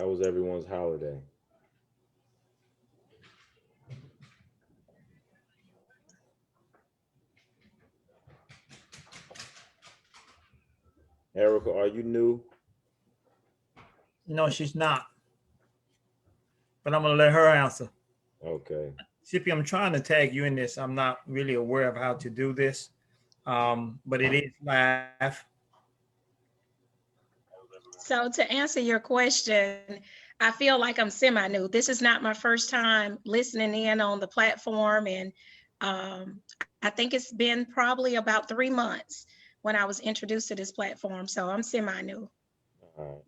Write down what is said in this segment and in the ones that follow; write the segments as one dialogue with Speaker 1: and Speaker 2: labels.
Speaker 1: How was everyone's holiday? Erica, are you new?
Speaker 2: No, she's not, but I'm gonna let her answer.
Speaker 1: Okay.
Speaker 2: Sippy, I'm trying to tag you in this. I'm not really aware of how to do this, but it is live.
Speaker 3: So to answer your question, I feel like I'm semi-new. This is not my first time listening in on the platform, and I think it's been probably about 3 months when I was introduced to this platform. So I'm semi-new.
Speaker 1: All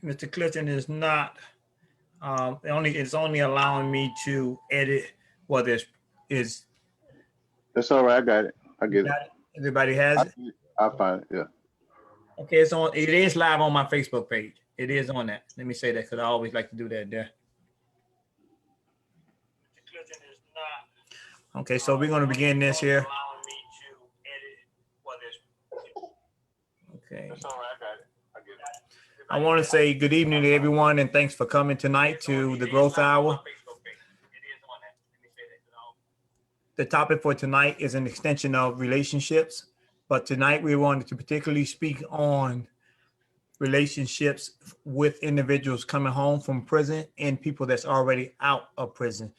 Speaker 1: right.
Speaker 2: Mr. Clifton is not it's only allowing me to edit what is.
Speaker 4: That's all right. I got it. I get it.
Speaker 2: Everybody has it.
Speaker 4: I'll find it. Yeah.
Speaker 2: Okay, it's on. It is live on my Facebook page. It is on that. Let me say that because I always like to do that there. Okay, so we're going to begin this here. Okay.
Speaker 4: That's all right. I got it. I get it.
Speaker 2: I want to say good evening to everyone and thanks for coming tonight to the Growth Hour. The topic for tonight is an extension of relationships, but tonight we wanted to particularly speak on relationships with individuals coming home from prison and people that's already out of prison.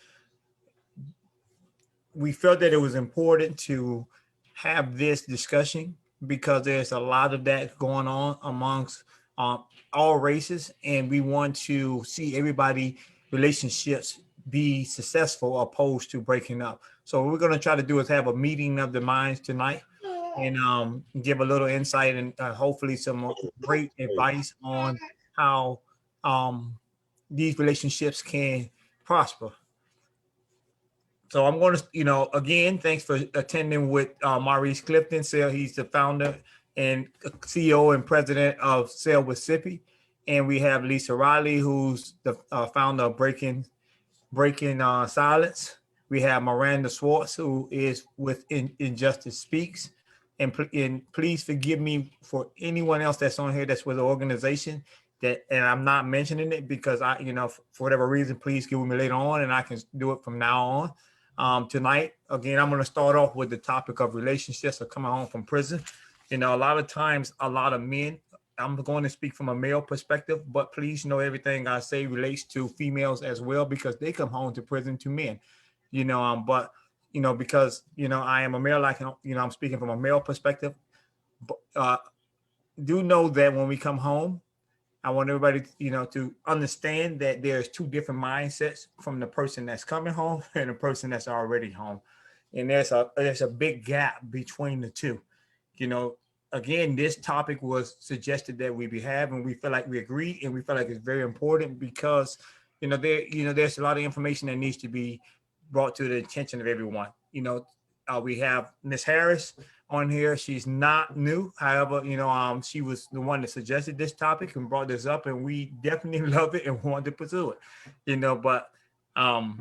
Speaker 2: We felt that it was important to have this discussion because there's a lot of that going on amongst all races, and we want to see everybody relationships be successful opposed to breaking up. So what we're going to try to do is have a meeting of the minds tonight and give a little insight and hopefully some great advice on how these relationships can prosper. So I'm going to, again, thanks for attending with Maurice Clifton. He's the founder and CEO and president of Sail with Sippy. And we have Lisa Riley, who's the founder of Breaking Silence. We have Miranda Swartz, who is with Injustice Speaks. And please forgive me for anyone else that's on here that's with the organization and I'm not mentioning it because for whatever reason, please give me later on and I can do it from now on. Tonight, again, I'm going to start off with the topic of relationships or coming home from prison. A lot of times, a lot of men, I'm going to speak from a male perspective, but please know everything I say relates to females as well because they come home to prison to men, because, I am a male, I'm speaking from a male perspective. But do know that when we come home, I want everybody, to understand that there's two different mindsets from the person that's coming home and the person that's already home. And there's a big gap between the two. Again, this topic was suggested that we be having. We feel like we agree and we feel like it's very important because, there's a lot of information that needs to be brought to the attention of everyone. We have Miss Harris on here. She's not new. However, she was the one that suggested this topic and brought this up, and we definitely love it and want to pursue it. But the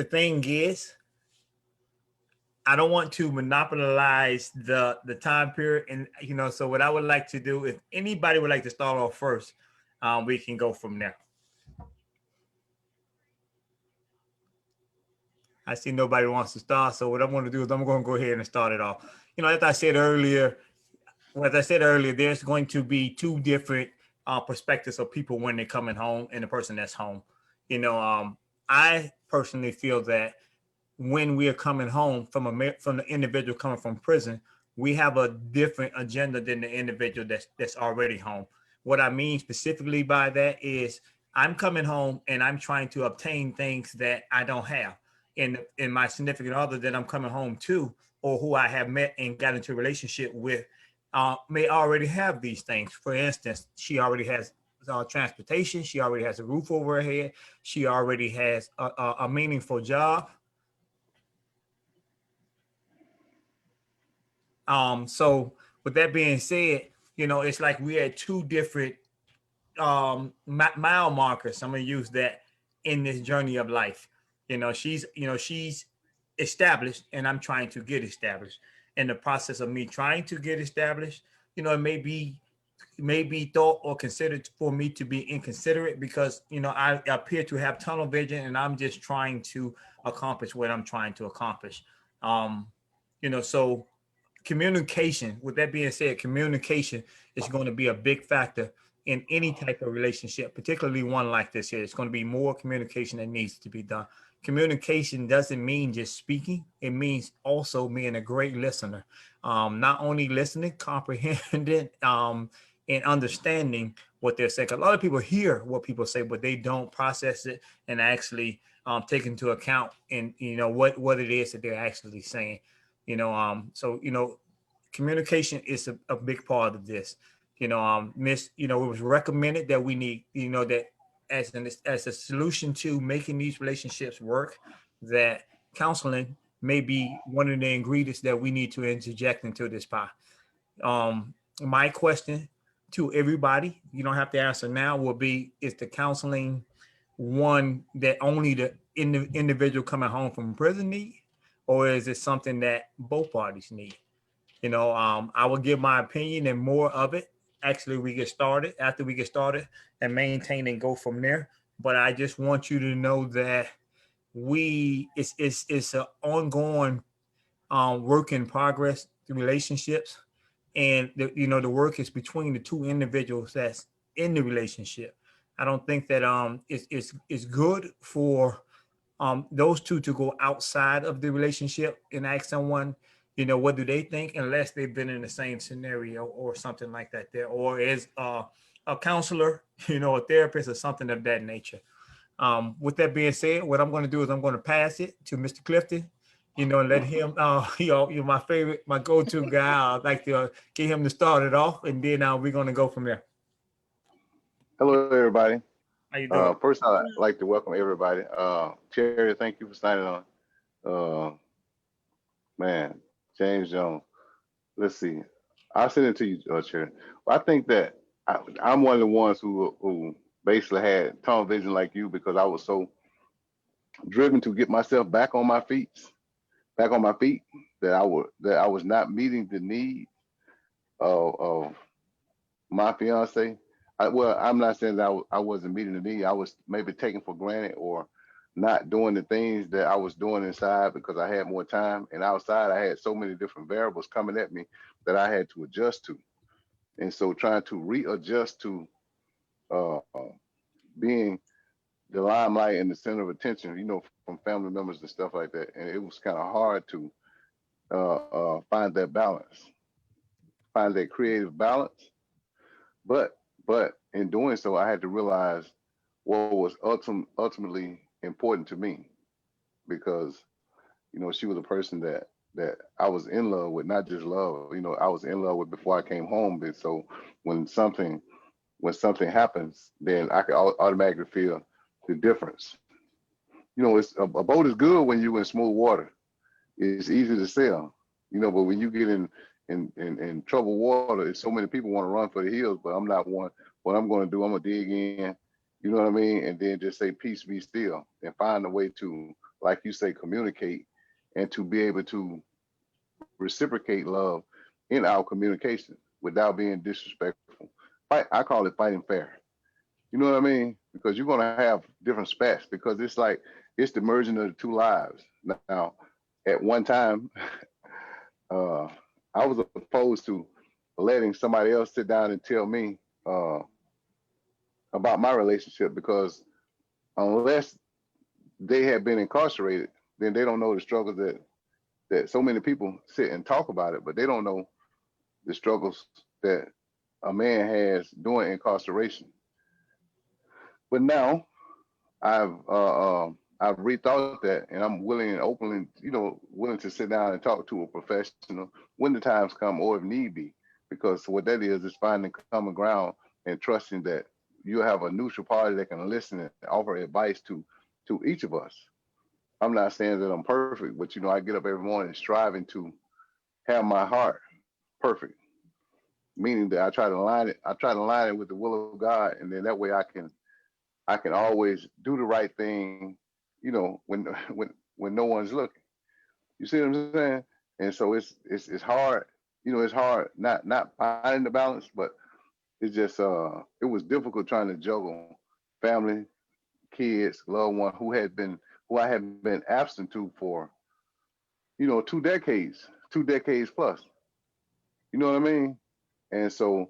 Speaker 2: thing is, I don't want to monopolize the time period. And, so what I would like to do, if anybody would like to start off first, we can go from there. I see nobody wants to start. So what I'm going to do is I'm going to go ahead and start it off. As I said earlier, there's going to be two different perspectives of people when they're coming home and the person that's home. I personally feel that when we are coming home from the individual coming from prison, we have a different agenda than the individual that's already home. What I mean specifically by that is I'm coming home and I'm trying to obtain things that I don't have. In my significant other that I'm coming home to, or who I have met and got into a relationship with, may already have these things. For instance, she already has transportation. She already has a roof over her head. She already has a meaningful job. So with that being said, it's like we had two different mile markers. I'm going to use that in this journey of life. She's established and I'm trying to get established. in the process of me trying to get established, you know, it may be thought or considered for me to be inconsiderate because, you know, I appear to have tunnel vision and I'm just trying to accomplish what I'm trying to accomplish. You know, so communication, with that being said, communication is going to be a big factor in any type of relationship, particularly one like this here. It's going to be more communication that needs to be done. Communication doesn't mean just speaking. It means also being a great listener. Not only listening, comprehending, and understanding what they're saying. A lot of people hear what people say, but they don't process it and actually take into account and, you know, what it is that they're actually saying. You know, so, you know, communication is a big part of this. You know, you know, it was recommended that we need, you know, that as a solution to making these relationships work, that counseling may be one of the ingredients that we need to interject into this pie. My question to everybody, you don't have to answer now, will be, is the counseling one that only the individual coming home from prison need, or is it something that both parties need? You know, I will give my opinion and more of it. Actually, after we get started and maintain and go from there. But I just want you to know that it's an ongoing work in progress, the relationships. And you know, the work is between the two individuals that's in the relationship. I don't think that it's good for those two to go outside of the relationship and ask someone, you know, what do they think, unless they've been in the same scenario or something like that there, or as a counselor, you know, a therapist or something of that nature. With that being said, what I'm going to do is I'm going to pass it to Mr. Clifton, you know, and let him, you know, you're my favorite, my go-to guy. I'd like to get him to start it off, and then we're going to go from there.
Speaker 4: Hello, everybody.
Speaker 2: How you doing?
Speaker 4: First, I'd like to welcome everybody. Cherry, thank you for signing on. Man, James Jones. Let's see. I'll send it to you, Cherry. Well, I think that I'm one of the ones who basically had tunnel vision like you, because I was so driven to get myself back on my feet, that I was not meeting the need of my fiance. Well, I'm not saying that I wasn't meeting the need. I was maybe taken for granted or not doing the things that I was doing inside because I had more time. And outside, I had so many different variables coming at me that I had to adjust to. And so trying to readjust to being the limelight and the center of attention, you know, from family members and stuff like that. And it was kind of hard to find that balance, find that creative balance. But in doing so, I had to realize what was ultimately important to me, because, you know, she was a person that I was in love with, not just love, you know, I was in love with before I came home. And so when something happens, then I could automatically feel the difference. You know, it's a boat is good when you're in smooth water. It's easy to sail, you know, but when you get in troubled water, so many people want to run for the hills, but I'm not one. What I'm going to do, I'm going to dig in, you know what I mean? And then just say, peace, be still, and find a way to, like you say, communicate and to be able to reciprocate love in our communication without being disrespectful. I call it fighting fair. You know what I mean? Because you're going to have different spats, because it's like, it's the merging of the two lives. Now, at one time, I was opposed to letting somebody else sit down and tell me about my relationship, because unless they have been incarcerated, then they don't know the struggles that so many people sit and talk about it, but they don't know the struggles that a man has during incarceration. But now I've rethought that, and I'm willing and openly, you know, willing to sit down and talk to a professional when the times come, or if need be, because what that is finding common ground and trusting that you have a neutral party that can listen and offer advice to each of us. I'm not saying that I'm perfect, but, you know, I get up every morning striving to have my heart perfect, meaning that I try to align it with the will of God, and then that way I can always do the right thing, you know, when no one's looking. You see what I'm saying? And so it's hard, you know, it's hard not finding the balance, but it's just it was difficult trying to juggle family, kids, loved one who I had been absent to for, you know, 2 decades plus. You know what I mean? And so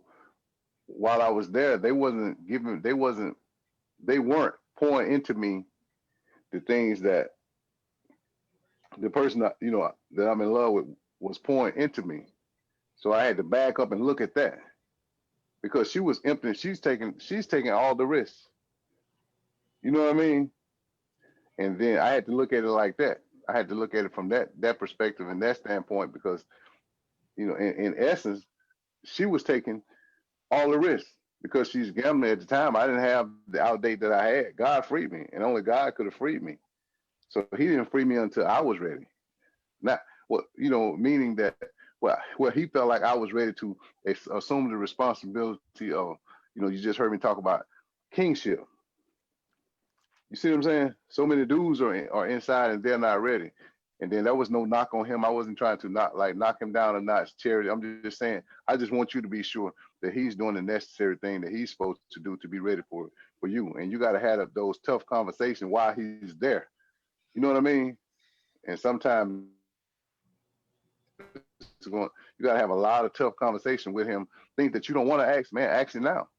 Speaker 4: while I was there, they weren't pouring into me the things that the person that, you know, that I'm in love with was pouring into me. So I had to back up and look at that because she was empty. She's taking all the risks. You know what I mean? And then I had to look at it like that. I had to look at it from that perspective and that standpoint because, you know, in essence, she was taking all the risks because she's gambling at the time. I didn't have the outdate that I had. God freed me, and only God could have freed me. So He didn't free me until I was ready. Not what, you know, meaning that well, He felt like I was ready to assume the responsibility of, you know, you just heard me talk about kingship. You see what I'm saying? So many dudes are inside and they're not ready. And then there was no knock on him. I wasn't trying to knock him down a notch, charity. I'm just saying, I just want you to be sure that he's doing the necessary thing that he's supposed to do to be ready for you. And you got to have those tough conversations while he's there. You know what I mean? And sometimes you got to have a lot of tough conversation with him. Things that you don't want to ask, man, ask it now.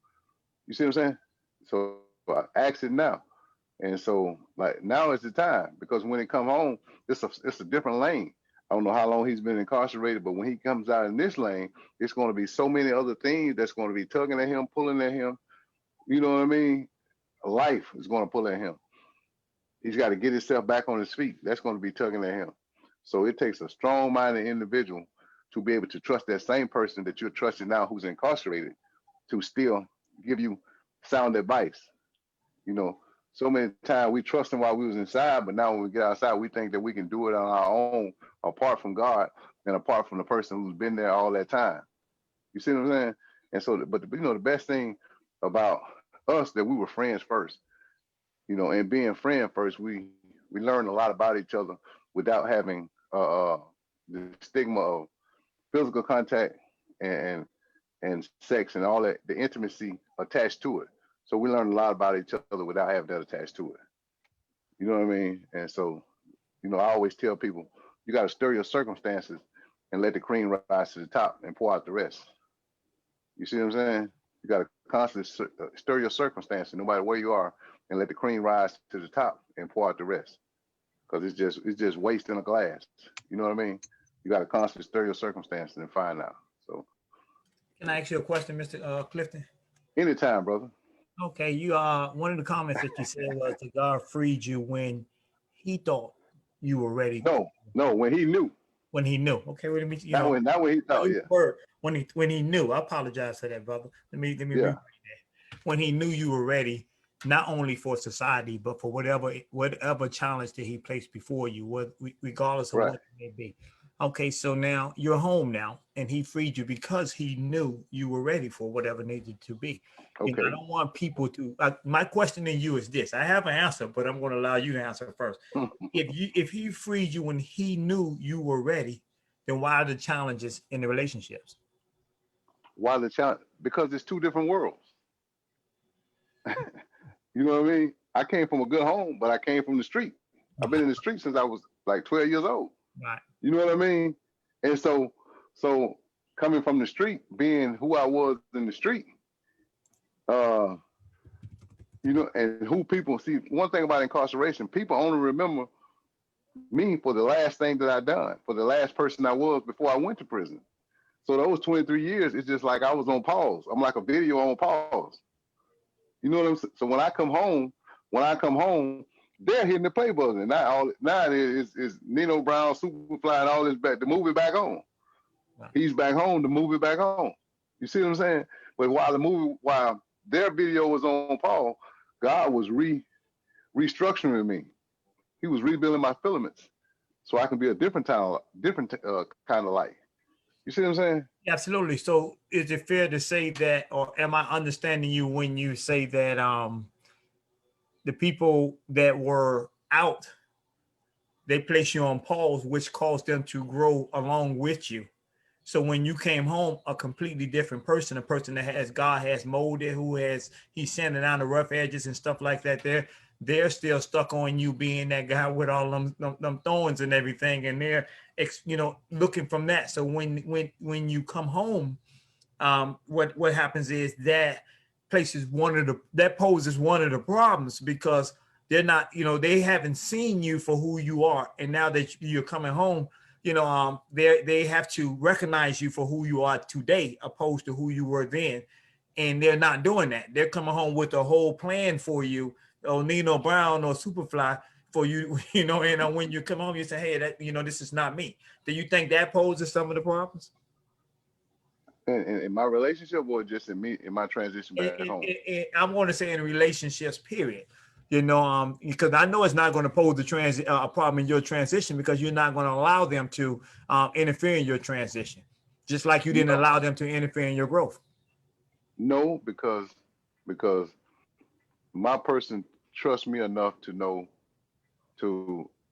Speaker 4: You see what I'm saying? So ask it now. And so, like, now is the time, because when he come home, it's a different lane. I don't know how long he's been incarcerated, but when he comes out in this lane, it's going to be so many other things that's going to be tugging at him, pulling at him. You know what I mean? Life is going to pull at him. He's got to get himself back on his feet. That's going to be tugging at him. So it takes a strong-minded individual to be able to trust that same person that you're trusting now who's incarcerated to still give you sound advice. You know, so many times we trust him while we was inside, but now when we get outside, we think that we can do it on our own, apart from God and apart from the person who's been there all that time. You see what I'm saying? And so, but you know, the best thing about us that we were friends first, you know, and being friend first, we learned a lot about each other without having the stigma of physical contact and sex and all that, the intimacy attached to it. So we learned a lot about each other without having that attached to it. You know what I mean? And so, you know, I always tell people, you got to stir your circumstances and let the cream rise to the top and pour out the rest. You see what I'm saying? You got to constantly stir your circumstances, no matter where you are, and let the cream rise to the top and pour out the rest. Because it's just waste in a glass. You know what I mean? You got to constantly stir your circumstances and find out. So,
Speaker 2: Can I ask you a question, Mr. Clifton?
Speaker 4: Anytime, brother.
Speaker 2: Okay, you one of the comments that you said was that God freed you when He thought you were ready.
Speaker 4: No, when He knew.
Speaker 2: When He knew. Okay, wait a minute.
Speaker 4: Not when He thought. Yeah.
Speaker 2: When He knew. I apologize for that, brother. Let me
Speaker 4: Yeah.
Speaker 2: repeat that. When He knew you were ready, not only for society, but for whatever challenge that He placed before you, regardless of
Speaker 4: Right.
Speaker 2: what it may be. Okay, so now you're home now, and He freed you because He knew you were ready for whatever needed to be.
Speaker 4: Okay.
Speaker 2: And I don't want people to. My question to you is this: I have an answer, but I'm going to allow you to answer first. If He freed you when He knew you were ready, then why are the challenges in the relationships?
Speaker 4: Why the challenge? Because it's two different worlds. You know what I mean? I came from a good home, but I came from the street. I've been in the street since I was like 12 years old.
Speaker 2: Right.
Speaker 4: You know what I mean? And so coming from the street, being who I was in the street, you know, and who people see. One thing about incarceration, people only remember me for the last thing that I done, for the last person I was before I went to prison. So those 23 years, it's just like I was on pause. I'm like a video on pause. You know what I'm saying? So when I come home, they're hitting the play button. Now it's Nino Brown, Superfly, and all this back. The movie back on. Wow. He's back home. The movie back on. You see what I'm saying? But while their video was on pause, God was restructuring me. He was rebuilding my filaments, so I can be a different kind of light. You see what I'm saying?
Speaker 2: Absolutely. So is it fair to say that, or am I understanding you when you say that the people that were out, they place you on pause, which caused them to grow along with you. So when you came home, a completely different person, a person that has God has molded, he's sanding down the rough edges and stuff like that. They're still stuck on you being that guy with all them thorns and everything, and they're looking from that. So when you come home, what happens is that poses one of the problems, because they're not, they haven't seen you for who you are, and now that you're coming home, they have to recognize you for who you are today, opposed to who you were then, and they're not doing that. They're coming home with a whole plan for you, or Nino Brown or Superfly for you, and when you come home, you say, hey, this is not me. Do you think that poses some of the problems?
Speaker 4: In my relationship, or just in my transition back home?
Speaker 2: I want to say in relationships, period. Because I know it's not going to pose a problem in your transition, because you're not going to allow them to interfere in your transition, just like you didn't allow them to interfere in your growth.
Speaker 4: No, because my person trusts me enough to know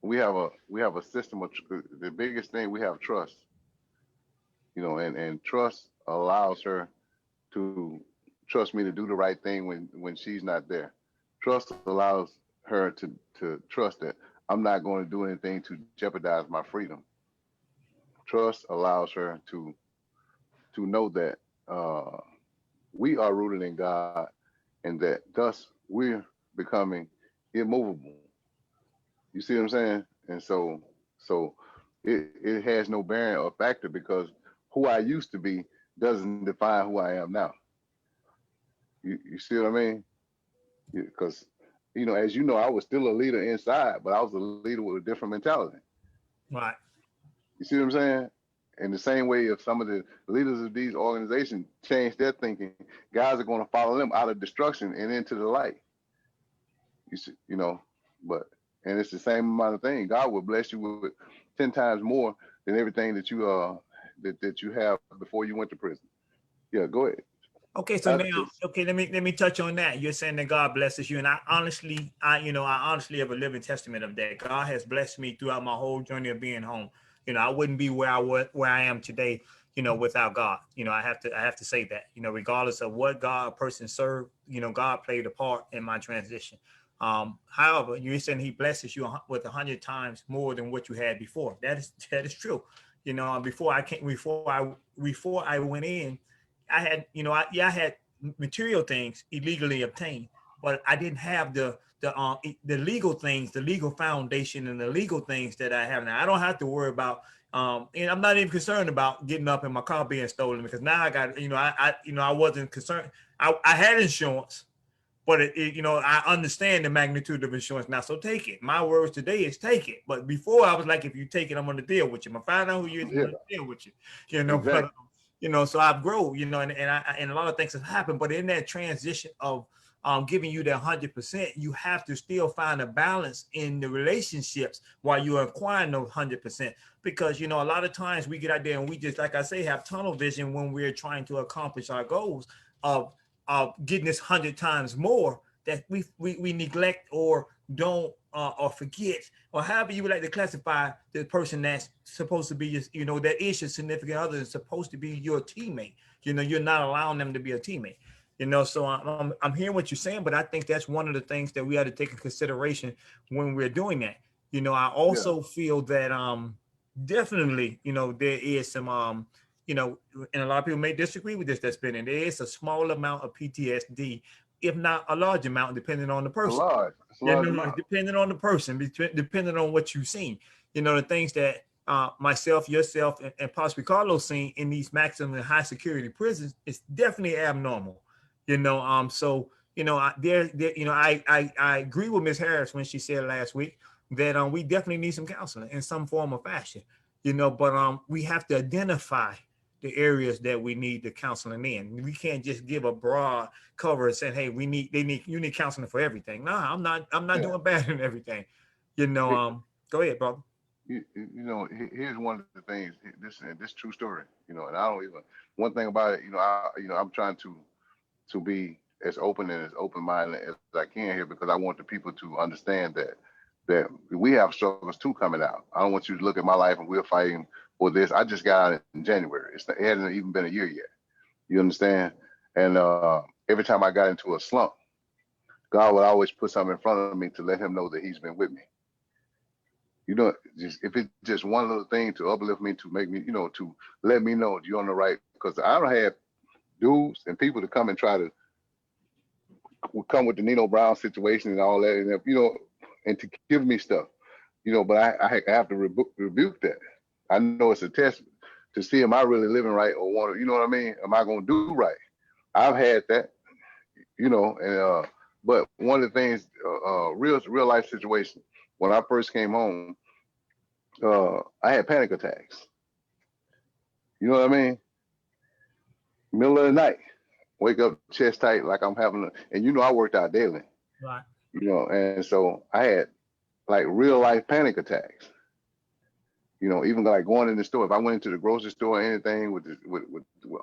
Speaker 4: we have a system of, the biggest thing we have, trust. And trust allows her to trust me to do the right thing when she's not there. Trust allows her to trust that I'm not going to do anything to jeopardize my freedom. Trust allows her to know that we are rooted in God, and that thus we're becoming immovable. You see what I'm saying? And so it has no bearing or factor, because who I used to be doesn't define who I am now. You see what I mean? Because, as you know, I was still a leader inside, but I was a leader with a different mentality.
Speaker 2: Right.
Speaker 4: You see what I'm saying? In the same way, if some of the leaders of these organizations change their thinking, guys are going to follow them out of destruction and into the light. You see, and it's the same amount of thing. God will bless you with 10 times more than everything that you that you have before you went to prison. Yeah, go ahead.
Speaker 2: Okay, so now, let me touch on that. You're saying that God blesses you, and I honestly have a living testament of that. God has blessed me throughout my whole journey of being home. I wouldn't be where I am today, without God. I have to say that. Regardless of what God a person served, God played a part in my transition. However, you're saying He blesses you with 100 times more than what you had before. That is true. Before I went in, I had, I had material things illegally obtained, but I didn't have the legal things, the legal foundation, and the legal things that I have now. I don't have to worry about, and I'm not even concerned about getting up in my car being stolen, because now I got, I wasn't concerned. I had insurance, but I understand the magnitude of insurance now. So take it. My words today is take it. But before I was like, if you take it, I'm going to deal with you. I'm going to find out who you is, I'm going to deal with you.
Speaker 4: Exactly.
Speaker 2: But, so I've grown, and a lot of things have happened. But in that transition of giving you that 100%, you have to still find a balance in the relationships while you're acquiring those 100%. Because, a lot of times we get out there and we just, like I say, have tunnel vision when we're trying to accomplish our goals of getting this 100 times more, that we neglect or don't or forget, or however you would like to classify the person that's supposed to be, that is your significant other, is supposed to be your teammate. You're not allowing them to be a teammate. So I'm hearing what you're saying, but I think that's one of the things that we have to take in consideration when we're doing that. I also feel that definitely, there is some and a lot of people may disagree with this, that's been in. There is a small amount of PTSD, if not a large amount, depending on the person.
Speaker 4: It's a large
Speaker 2: depending on the person, depending on what you've seen. The things that myself, yourself, and possibly Carlos seen in these maximum and high security prisons is definitely abnormal. So I agree with Ms. Harris when she said last week that we definitely need some counseling in some form or fashion. But we have to identify the areas that we need the counseling in. We can't just give a broad cover and say, hey, you need counseling for everything. No, I'm not doing bad in everything. Go ahead, brother.
Speaker 4: Here's one of the things, this true story, and I don't even, one thing about it, I'm trying to be as open and as open-minded as I can here, because I want the people to understand that that we have struggles too coming out. I don't want you to look at my life and we're fighting for this. I just got out in January. It hasn't even been a year yet. You understand? And every time I got into a slump, God would always put something in front of me to let him know that he's been with me. You know, just if it's just one little thing to uplift me, to make me, you know, to let me know you're on the right. Because I don't have dudes and people to come and try to come with the Nino Brown situation and all that, and you know, and to give me stuff, you know. But I have to rebuke that. I know it's a test to see am I really living right or want to, you know what I mean? Am I going to do right? I've had that, you know, and but one of the things, real life situation, when I first came home, I had panic attacks. You know what I mean? Middle of the night, wake up chest tight like I'm having and you know I worked out daily.
Speaker 2: Right.
Speaker 4: You know, and so I had like real life panic attacks. You know, even like going in the store, if I went into the grocery store or anything with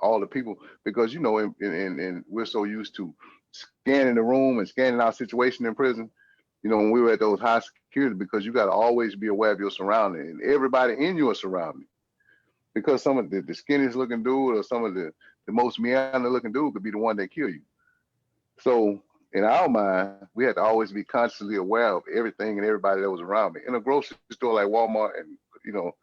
Speaker 4: all the people, because you know, and we're so used to scanning the room and scanning our situation in prison. You know, when we were at those high security, because you got to always be aware of your surroundings and everybody in your surroundings. Because some of the skinniest looking dude or some of the most meander looking dude could be the one that kill you. So in our mind, we had to always be constantly aware of everything and everybody that was around me. In a grocery store like Walmart and, you know,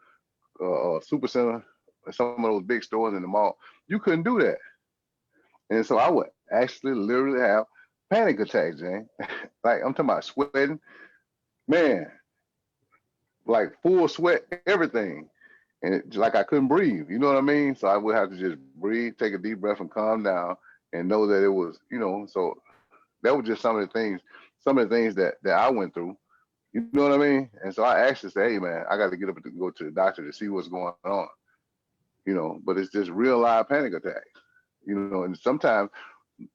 Speaker 4: Super Center, some of those big stores in the mall, you couldn't do that. And so I would actually literally have panic attacks, Jane. Like I'm talking about sweating, man, like full sweat, everything. And it, like I couldn't breathe, you know what I mean? So I would have to just breathe, take a deep breath and calm down and know that it was, you know, so that was just some of the things that I went through, you know what I mean? And so I actually said, hey man, I got to get up and go to the doctor to see what's going on, you know, but it's just real live panic attacks, you know, and sometimes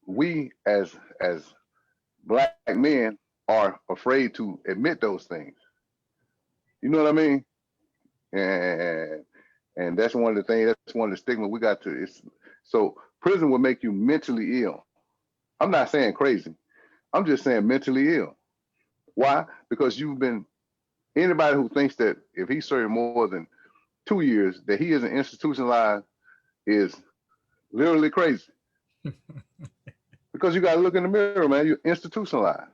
Speaker 4: we as Black men are afraid to admit those things. You know what I mean? And that's one of the things, that's one of the stigma we got to, so prison will make you mentally ill. I'm not saying crazy. I'm just saying mentally ill. Why? Because you've been, anybody who thinks that if he served more than 2 years, that he isn't institutionalized is literally crazy. Because you got to look in the mirror, man, you're institutionalized.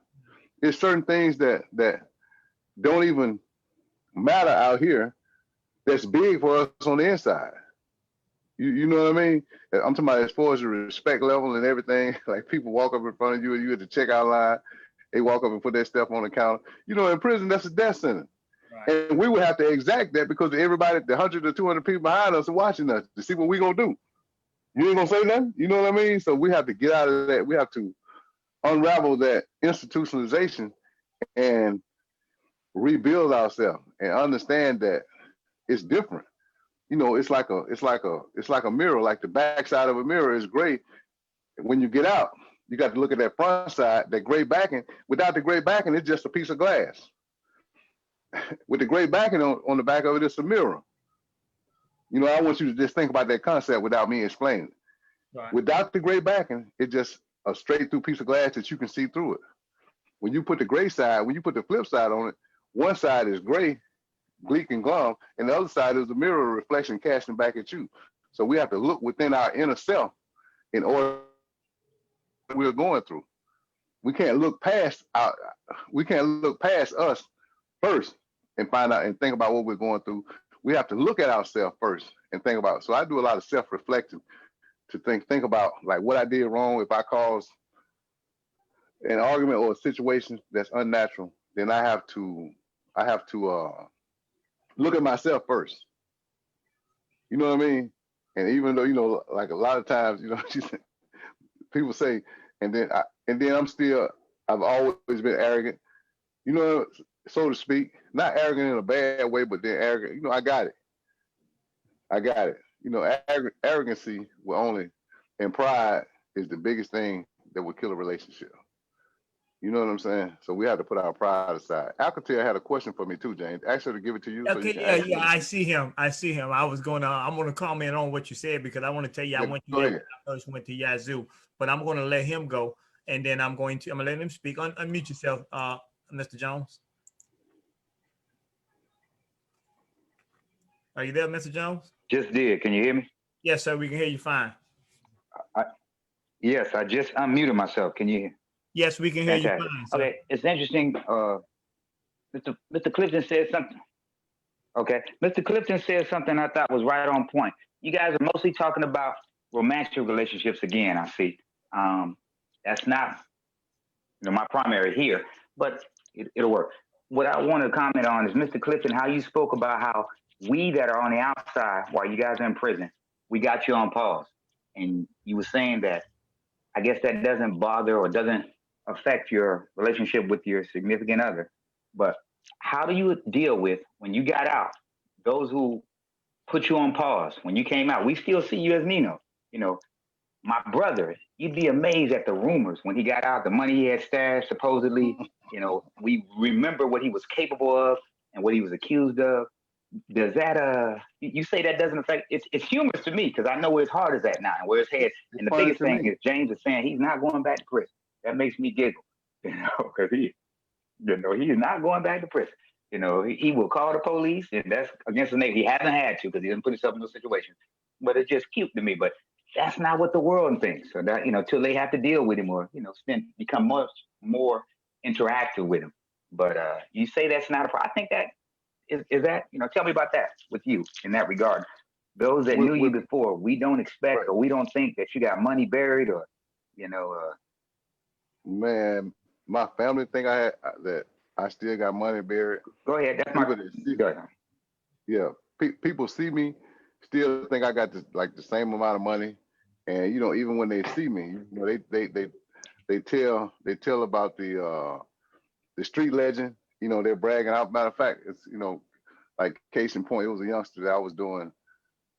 Speaker 4: There's certain things that don't even matter out here that's big for us on the inside. You know what I mean? I'm talking about as far as the respect level and everything. Like people walk up in front of you and you at the checkout line, they walk up and put their stuff on the counter. You know, in prison, that's a death sentence. Right. And we would have to exact that because everybody, the 100 or 200 people behind us are watching us to see what we gonna do. You ain't gonna say nothing? You know what I mean? So we have to get out of that. We have to unravel that institutionalization and rebuild ourselves and understand that it's different. You know, it's like a mirror. Like the backside of a mirror is great. When you get out, you got to look at that front side, that gray backing. Without the gray backing, it's just a piece of glass. With the gray backing on the back of it, it's a mirror. You know, I want you to just think about that concept without me explaining it. Right. Without the gray backing, it's just a straight through piece of glass that you can see through it. When you put the gray side, when you put the flip side on it, one side is gray, bleak and glum, and the other side is the mirror reflection casting back at you. So we have to look within our inner self in order what we're going through. We can't look past us first and find out and think about what we're going through. We have to look at ourselves first and think about it. So I do a lot of self-reflecting to think about like what I did wrong. If I caused an argument or a situation that's unnatural, then I have to look at myself first. You know what I mean? And even though, you know, like a lot of times, you know, people say, and then I've always been arrogant, you know, so to speak, not arrogant in a bad way, but then arrogant, you know, I got it. You know, arrogancy will only, and pride is the biggest thing that will kill a relationship. You know what I'm saying? So we have to put our pride aside. Alcatel had a question for me too, James. Actually, to give it to you.
Speaker 2: Okay,
Speaker 4: so you
Speaker 2: I see him. I'm going to comment on what you said because I want to tell you, I first went to Yazoo, but I'm going to let him go. And then I'm going to let him speak. Unmute yourself, Mr. Jones. Are you there, Mr. Jones?
Speaker 5: Just did. Can you hear me?
Speaker 2: Yes, sir. We can hear you fine.
Speaker 5: Yes, I just unmuted myself. Can you hear?
Speaker 2: Yes, we can hear you
Speaker 5: Fantastic.
Speaker 2: fine, sir.
Speaker 5: Okay, it's interesting. Mr. Clifton said something. Okay, Mr. Clifton said something I thought was right on point. You guys are mostly talking about romantic relationships again. I see. That's not, my primary here, but it'll work. What I want to comment on is Mr. Clifton, how you spoke about how we that are on the outside while you guys are in prison, we got you on pause, and you were saying that I guess that doesn't bother or doesn't affect your relationship with your significant other. But how do you deal with when you got out, those who put you on pause when you came out? We still see you as Nino. My brother, you'd be amazed at the rumors when he got out, the money he had stashed, supposedly. We remember what he was capable of and what he was accused of. Does that you say that doesn't affect? It's humorous to me because I know where his heart is at now and where his head. And the biggest thing is James is saying he's not going back to prison. That makes me giggle, because he's not going back to prison. He will call the police, and that's against the name. He hasn't had to because he didn't put himself in those situations. But it's just cute to me. But that's not what the world thinks. So that till they have to deal with him or become much more interactive with him. But you say that's not a problem. I think that. Is that, tell me about that with you in that regard. Those that knew you before, we don't expect right. Or we don't think that you got money buried or,
Speaker 4: Man, my family think that I still got money buried.
Speaker 5: Go ahead. That's my question.
Speaker 4: Yeah. People see me, still think I got the same amount of money. And, even when they see me, they tell about the street legend. They're bragging out. Matter of fact, it's, like case in point, it was a youngster that I was doing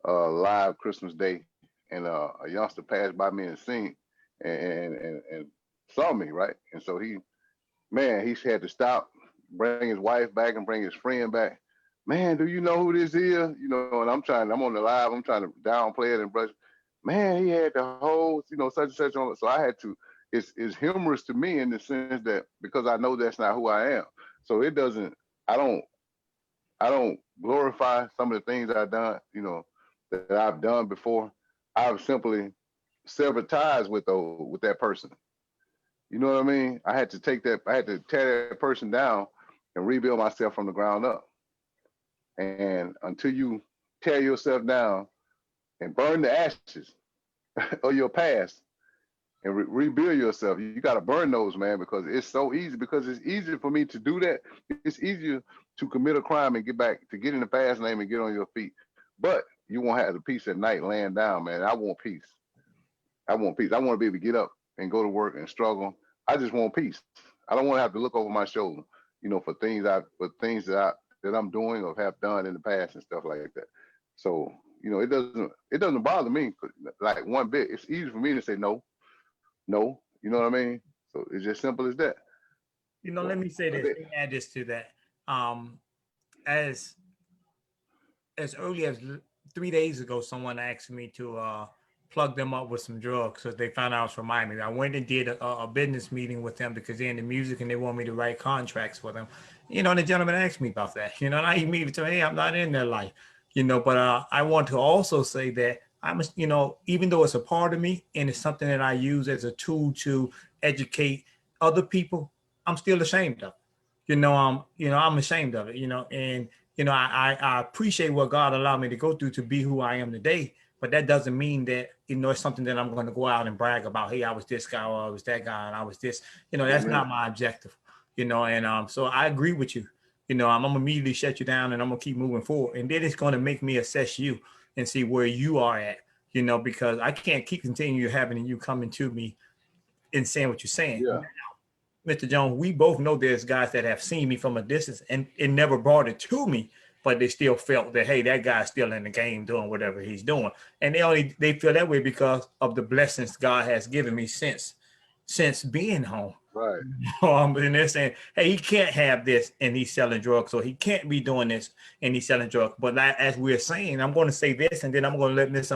Speaker 4: live Christmas Day, and a youngster passed by me and seen and saw me, right? And so he had to stop, bring his wife back and bring his friend back. Man, do you know who this is? And I'm on the live, I'm trying to downplay it and brush. Man, he had the whole, such and such on it. So I had to, it's humorous to me in the sense that because I know that's not who I am. So it doesn't, I don't glorify some of the things I've done, that I've done before. I've simply severed ties with that person. You know what I mean? I had to tear that person down and rebuild myself from the ground up. And until you tear yourself down and burn the ashes of your past, and rebuild yourself. You got to burn those, man, because it's so easy. Because it's easier for me to do that. It's easier to commit a crime and get in the fast lane and get on your feet. But you won't have the peace at night laying down, man. I want peace. I want peace. I want to be able to get up and go to work and struggle. I just want peace. I don't want to have to look over my shoulder, for things that I'm doing or have done in the past and stuff like that. So, it doesn't bother me like one bit. It's easy for me to say no. No, you know what I mean? So it's just simple as that.
Speaker 2: Let me say this, let me add this to that. As early as 3 days ago, someone asked me to plug them up with some drugs because they found out I was from Miami. I went and did a business meeting with them because they're in the music and they want me to write contracts for them. And the gentleman asked me about that, and I immediately told him, hey, I'm not in their life, but I want to also say that I'm, even though it's a part of me and it's something that I use as a tool to educate other people, I'm still ashamed of it. I'm ashamed of it, and, I appreciate what God allowed me to go through to be who I am today. But that doesn't mean that, it's something that I'm going to go out and brag about. Hey, I was this guy or I was that guy and I was this, that's not my objective, and so I agree with you. I'm going to immediately shut you down and I'm going to keep moving forward. And then it's going to make me assess you and see where you are at, because I can't keep continue having you coming to me and saying what you're saying.
Speaker 4: Yeah.
Speaker 2: Now, Mr. Jones, we both know there's guys that have seen me from a distance and never brought it to me, but they still felt that, hey, that guy's still in the game doing whatever he's doing. And they feel that way because of the blessings God has given me since being home.
Speaker 4: Right.
Speaker 2: And they're saying, hey, he can't have this and he's selling drugs, or he can't be doing this and he's selling drugs. But as we're saying, I'm going to say this, and then I'm going to let Miss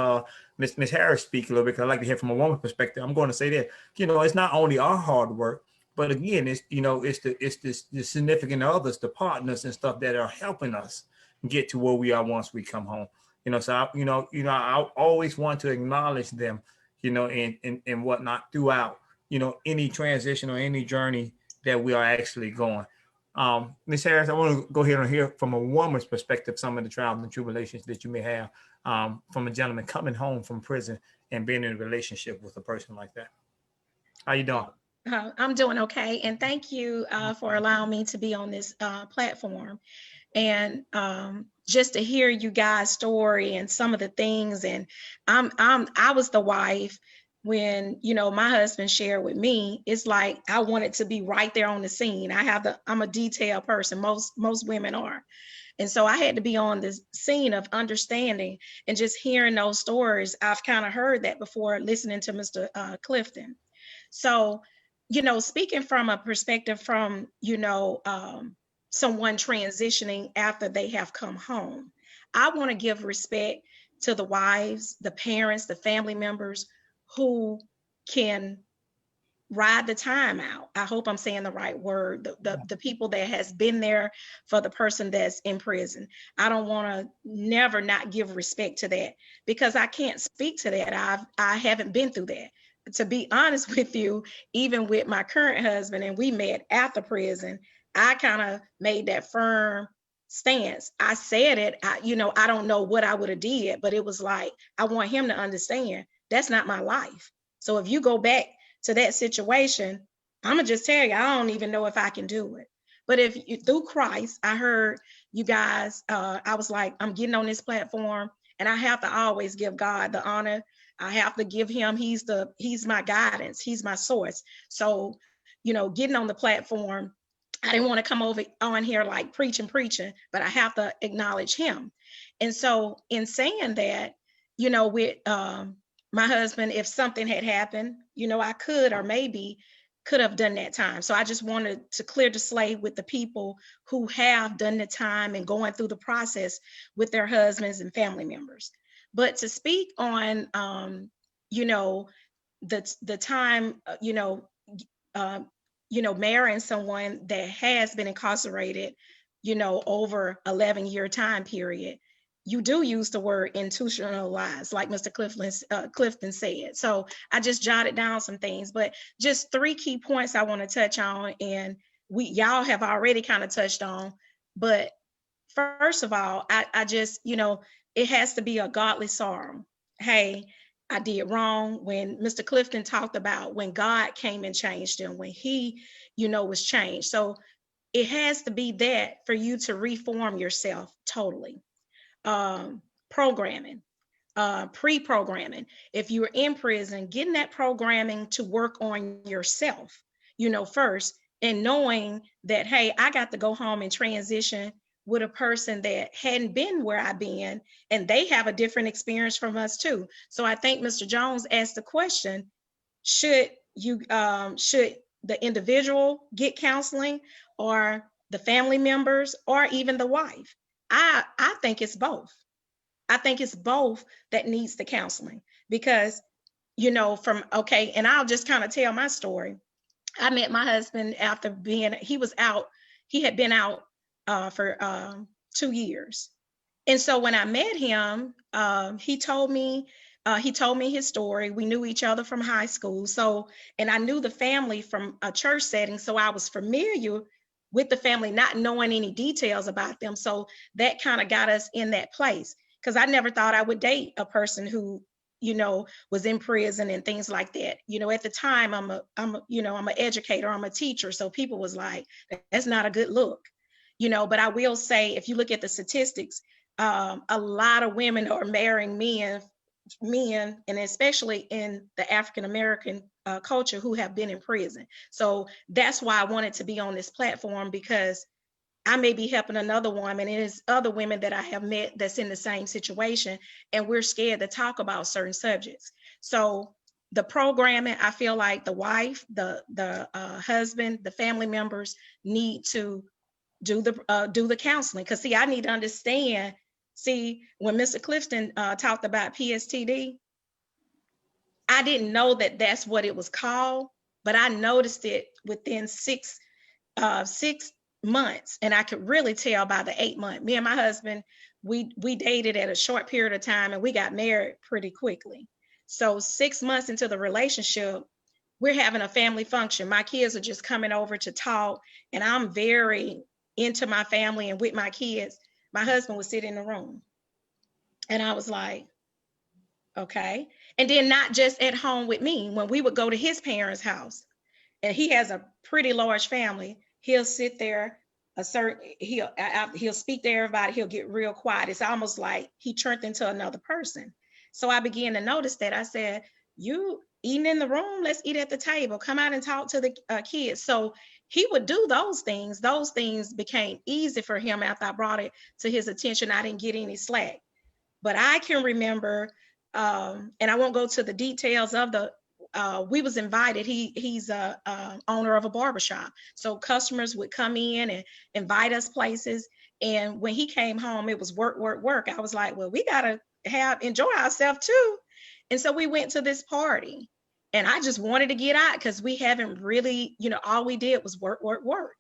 Speaker 2: Harris speak a little bit because I like to hear from a woman's perspective. I'm going to say that, it's not only our hard work, but again, it's the significant others, the partners and stuff that are helping us, get to where we are once we come home. So I always want to acknowledge them, and whatnot throughout, any transition or any journey that we are actually going. Ms. Harris, I want to go ahead and hear from a woman's perspective some of the trials and tribulations that you may have from a gentleman coming home from prison and being in a relationship with a person like that. How you doing?
Speaker 3: I'm doing okay. And thank you for allowing me to be on this platform. And just to hear you guys' story and some of the things. And I was the wife when, my husband shared with me. It's like I wanted to be right there on the scene. I'm a detailed person. Most women are. And so I had to be on the scene of understanding and just hearing those stories. I've kind of heard that before listening to Mr. Clifton. So, speaking from a perspective from, someone transitioning after they have come home, I want to give respect to the wives, the parents, the family members who can ride the time out. I hope I'm saying the right word. The people that has been there for the person that's in prison. I don't want to never not give respect to that, because I can't speak to that. I haven't been through that. To be honest with you, even with my current husband, and we met after prison, I kind of made that firm stance. I said it, I don't know what I would have did, but it was like, I want him to understand that's not my life. So if you go back to that situation, I'm gonna just tell you, I don't even know if I can do it. But if you, through Christ, I heard you guys, I was like, I'm getting on this platform, and I have to always give God the honor. I have to give him, he's my guidance, he's my source. So, getting on the platform, I didn't want to come over on here like preaching, but I have to acknowledge him. And so in saying that, with my husband, if something had happened, I could, or maybe could have done that time. So I just wanted to clear the slate with the people who have done the time and going through the process with their husbands and family members. But to speak on, the time, marrying someone that has been incarcerated, over 11-year time period, you do use the word institutionalized, like Mr. Clifton said. So I just jotted down some things, but just 3 key points I want to touch on, and y'all have already kind of touched on. But first of all, I just, it has to be a godly sorrow. Hey, I did wrong. When Mr. Clifton talked about when God came and changed him, when he, was changed. So it has to be that for you to reform yourself totally. Programming, pre-programming. If you're in prison, getting that programming to work on yourself, first, and knowing that, hey, I got to go home and transition with a person that hadn't been where I've been, and they have a different experience from us too. So I think Mr. Jones asked the question, should the individual get counseling, or the family members, or even the wife? I think it's both. I think it's both that needs the counseling, because, and I'll just kind of tell my story. I met my husband after he had been out for 2 years. And so when I met him, he told me his story. We knew each other from high school. So, and I knew the family from a church setting. So I was familiar with the family, not knowing any details about them. So that kind of got us in that place, because I never thought I would date a person who, was in prison and things like that. At the time, I'm an educator, I'm a teacher. So people was like, that's not a good look, but I will say, if you look at the statistics, a lot of women are marrying men, and especially in the African-American culture, who have been in prison. So that's why I wanted to be on this platform, because I may be helping another woman, and it's other women that I have met that's in the same situation, and we're scared to talk about certain subjects. So the programming, I feel like the wife, the husband, the family members need to do the counseling. Because see, I need to understand. See, when Mr. Clifton talked about PSTD, I didn't know that that's what it was called, but I noticed it within 6 months, and I could really tell by the 8 month. Me and my husband, we dated at a short period of time, and we got married pretty quickly. So 6 months into the relationship, we're having a family function. My kids are just coming over to talk, and I'm very into my family and with my kids. My husband would sit in the room, and I was like, okay. And then not just at home with me, when we would go to his parents' house, and he has a pretty large family, he'll sit there he'll speak to everybody, he'll get real quiet. It's almost like he turned into another person. So I began to notice that. I said, you eating in the room, let's eat at the table, come out and talk to the kids. So he would do those things. Those things became easy for him after I brought it to his attention. I didn't get any slack. But I can remember, and I won't go to the details of the, we was invited. He's a owner of a barbershop. So customers would come in and invite us places. And when he came home, it was work, work, work. I was like, well, we gotta enjoy ourselves too. And so we went to this party, and I just wanted to get out because we haven't really, all we did was work, work, work.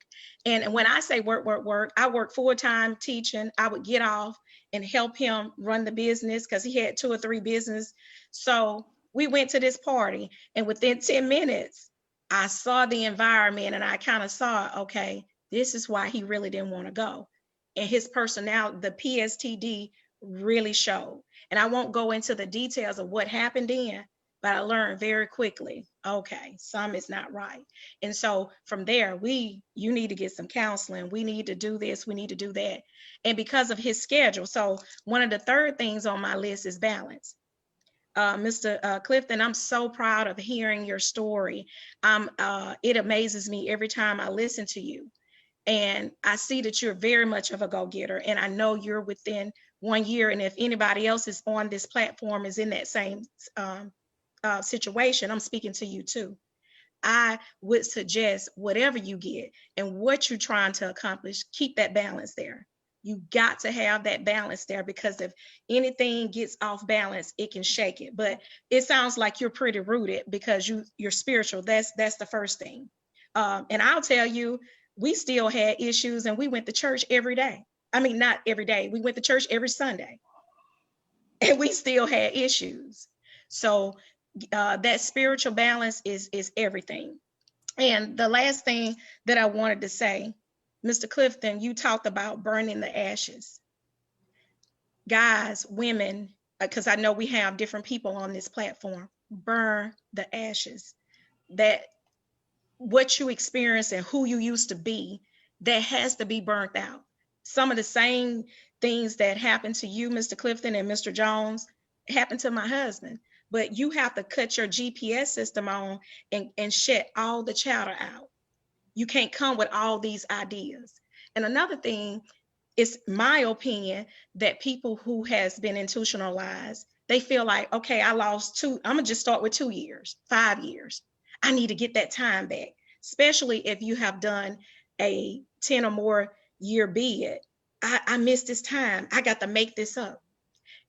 Speaker 3: And when I say work, work, work, I work full-time teaching. I would get off and help him run the business because he had 2 or 3 businesses. So we went to this party, and within 10 minutes, I saw the environment, and I kind of saw, okay, this is why he really didn't want to go. And his personality, the PSTD, really showed. And I won't go into the details of what happened then, but I learned very quickly, okay, something is not right. And so from there, you need to get some counseling. We need to do this, we need to do that. And because of his schedule, so one of the third things on my list is balance. Mr. Clifton, I'm so proud of hearing your story. It amazes me every time I listen to you. And I see that you're very much of a go-getter. And I know you're within 1 year. And if anybody else is on this platform is in that same situation, I'm speaking to you too. I would suggest whatever you get and what you're trying to accomplish, keep that balance there. You got to have that balance there, because if anything gets off balance, it can shake it. But it sounds like you're pretty rooted because you're spiritual. That's the first thing. And I'll tell you, we still had issues, and we went to church every day. I mean, not every day. We went to church every Sunday, and we still had issues. So that spiritual balance is everything. And the last thing that I wanted to say, Mr. Clifton, you talked about burning the ashes. Guys, women, because I know we have different people on this platform, burn the ashes. That what you experience and who you used to be, that has to be burnt out. Some of the same things that happened to you, Mr. Clifton and Mr. Jones, happened to my husband. But you have to cut your GPS system on and shut all the chatter out. You can't come with all these ideas. And another thing, it's my opinion that people who has been institutionalized, they feel like, okay, I lost I'm gonna just start with 2 years, 5 years. I need to get that time back, especially if you have done a 10 or more year bid. I missed this time. I got to make this up.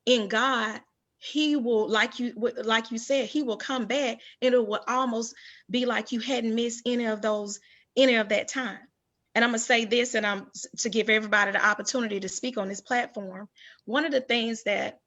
Speaker 3: In God, he will, like you said, he will come back, and it will almost be like you hadn't missed any of that time. And I'm gonna say this, and I'm to give everybody the opportunity to speak on this platform. One of the things that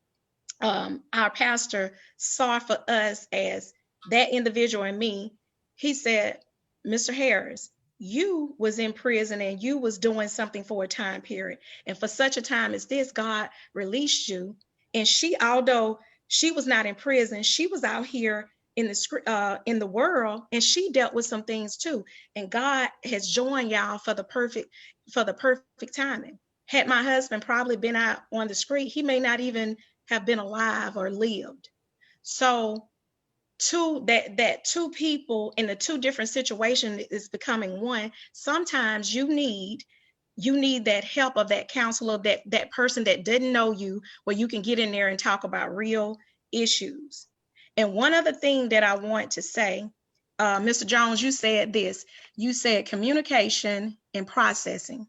Speaker 3: our pastor saw for us as that individual and me, he said, Mr. Harris, you was in prison and you was doing something for a time period. And for such a time as this, God released you. And she, although she was not in prison, she was out here in the world, and she dealt with some things too. And God has joined y'all for the perfect timing. Had my husband probably been out on the street, he may not even have been alive or lived. So that two people in the two different situations is becoming one. Sometimes you need that help of that counselor, that person that didn't know you, where you can get in there and talk about real issues. And one other thing that I want to say, Mr. Jones, you said this. You said communication and processing.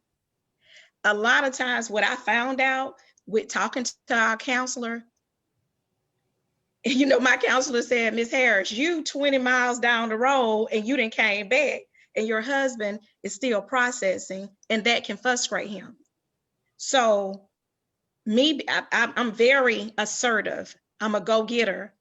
Speaker 3: A lot of times what I found out with talking to our counselor, my counselor said, Ms. Harris, you 20 miles down the road and you didn't came back. and your husband is still processing, and that can frustrate him. So I'm very assertive. I'm a go-getter,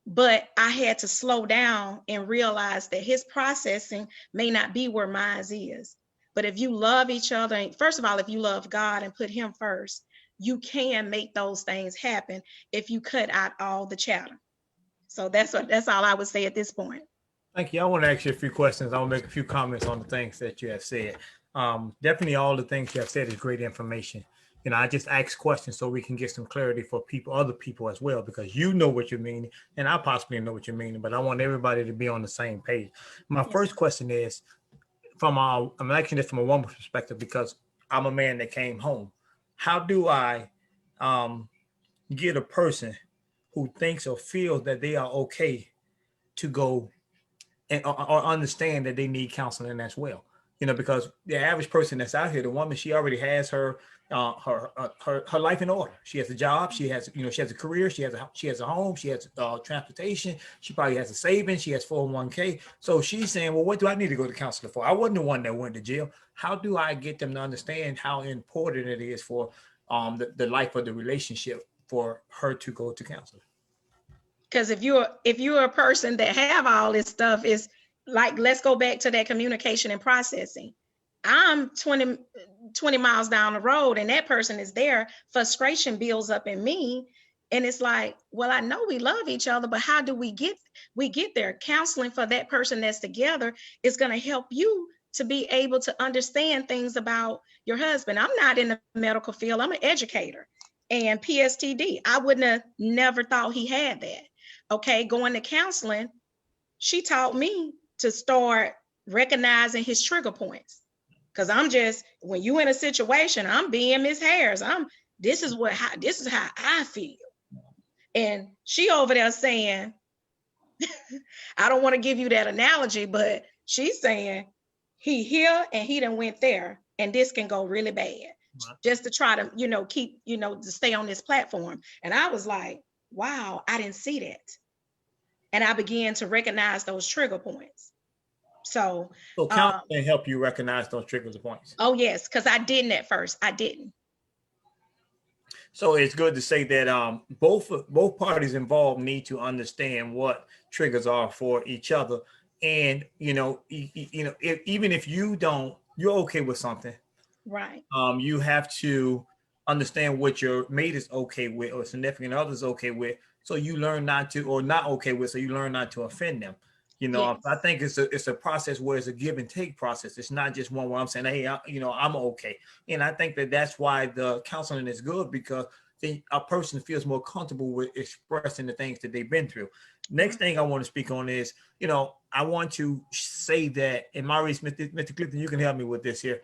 Speaker 3: but I had to slow down and realize that his processing may not be where mine is. But if you love each other, and first of all, if you love God and put him first, you can make those things happen if you cut out all the chatter. So that's all I would say at this point.
Speaker 2: Thank you. I want to ask you a few questions. I'll make a few comments on the things that you have said. Definitely all the things you have said is great information. You know, I just ask questions so we can get some clarity for people, other people as well, because you know what you mean, and I possibly know what you mean, but I want everybody to be on the same page. My first question is, I'm asking this from a woman's perspective because I'm a man that came home. How do I get a person who thinks or feels that they are okay to go and or understand that they need counseling as well? You know, because the average person that's out here, the woman, she already has her life in order. She has a job. She has, she has a career. She has a home. She has transportation. She probably has a savings. She has 401k. So she's saying, well, what do I need to go to counselor for? I wasn't the one that went to jail. How do I get them to understand how important it is for the life of the relationship for her to go to counselor?
Speaker 3: Because if you're a person that have all this stuff, is like, let's go back to that communication and processing. I'm 20 miles down the road and that person is there. Frustration builds up in me. And it's like, well, I know we love each other, but how do we get there? Counseling for that person that's together is going to help you to be able to understand things about your husband. I'm not in the medical field. I'm an educator. And PSTD, I wouldn't have never thought he had that. Okay, going to counseling, she taught me to start recognizing his trigger points. Because when you in a situation, I'm being Miss Harris. This is how I feel. And she over there saying, I don't want to give you that analogy, but she's saying he here and he done went there, and this can go really bad. Just to try to, keep, to stay on this platform. And I was like, wow, I didn't see that. And I began to recognize those trigger points. So
Speaker 2: counseling can help you recognize those trigger points.
Speaker 3: Oh yes, because I didn't at first. I didn't.
Speaker 2: So it's good to say that both parties involved need to understand what triggers are for each other. And even if you're okay with something,
Speaker 3: right?
Speaker 2: You have to understand what your mate is okay with or significant other is okay with, so you learn not to, or not okay with, so you learn not to offend them. Yes. I think it's a process where it's a give and take process. It's not just one where I'm saying, hey, I'm okay. And I think that's why the counseling is good, because a person feels more comfortable with expressing the things that they've been through. Next thing I want to speak on is, I want to say that, and MAURICE, Mr. Clifton, you can help me with this here.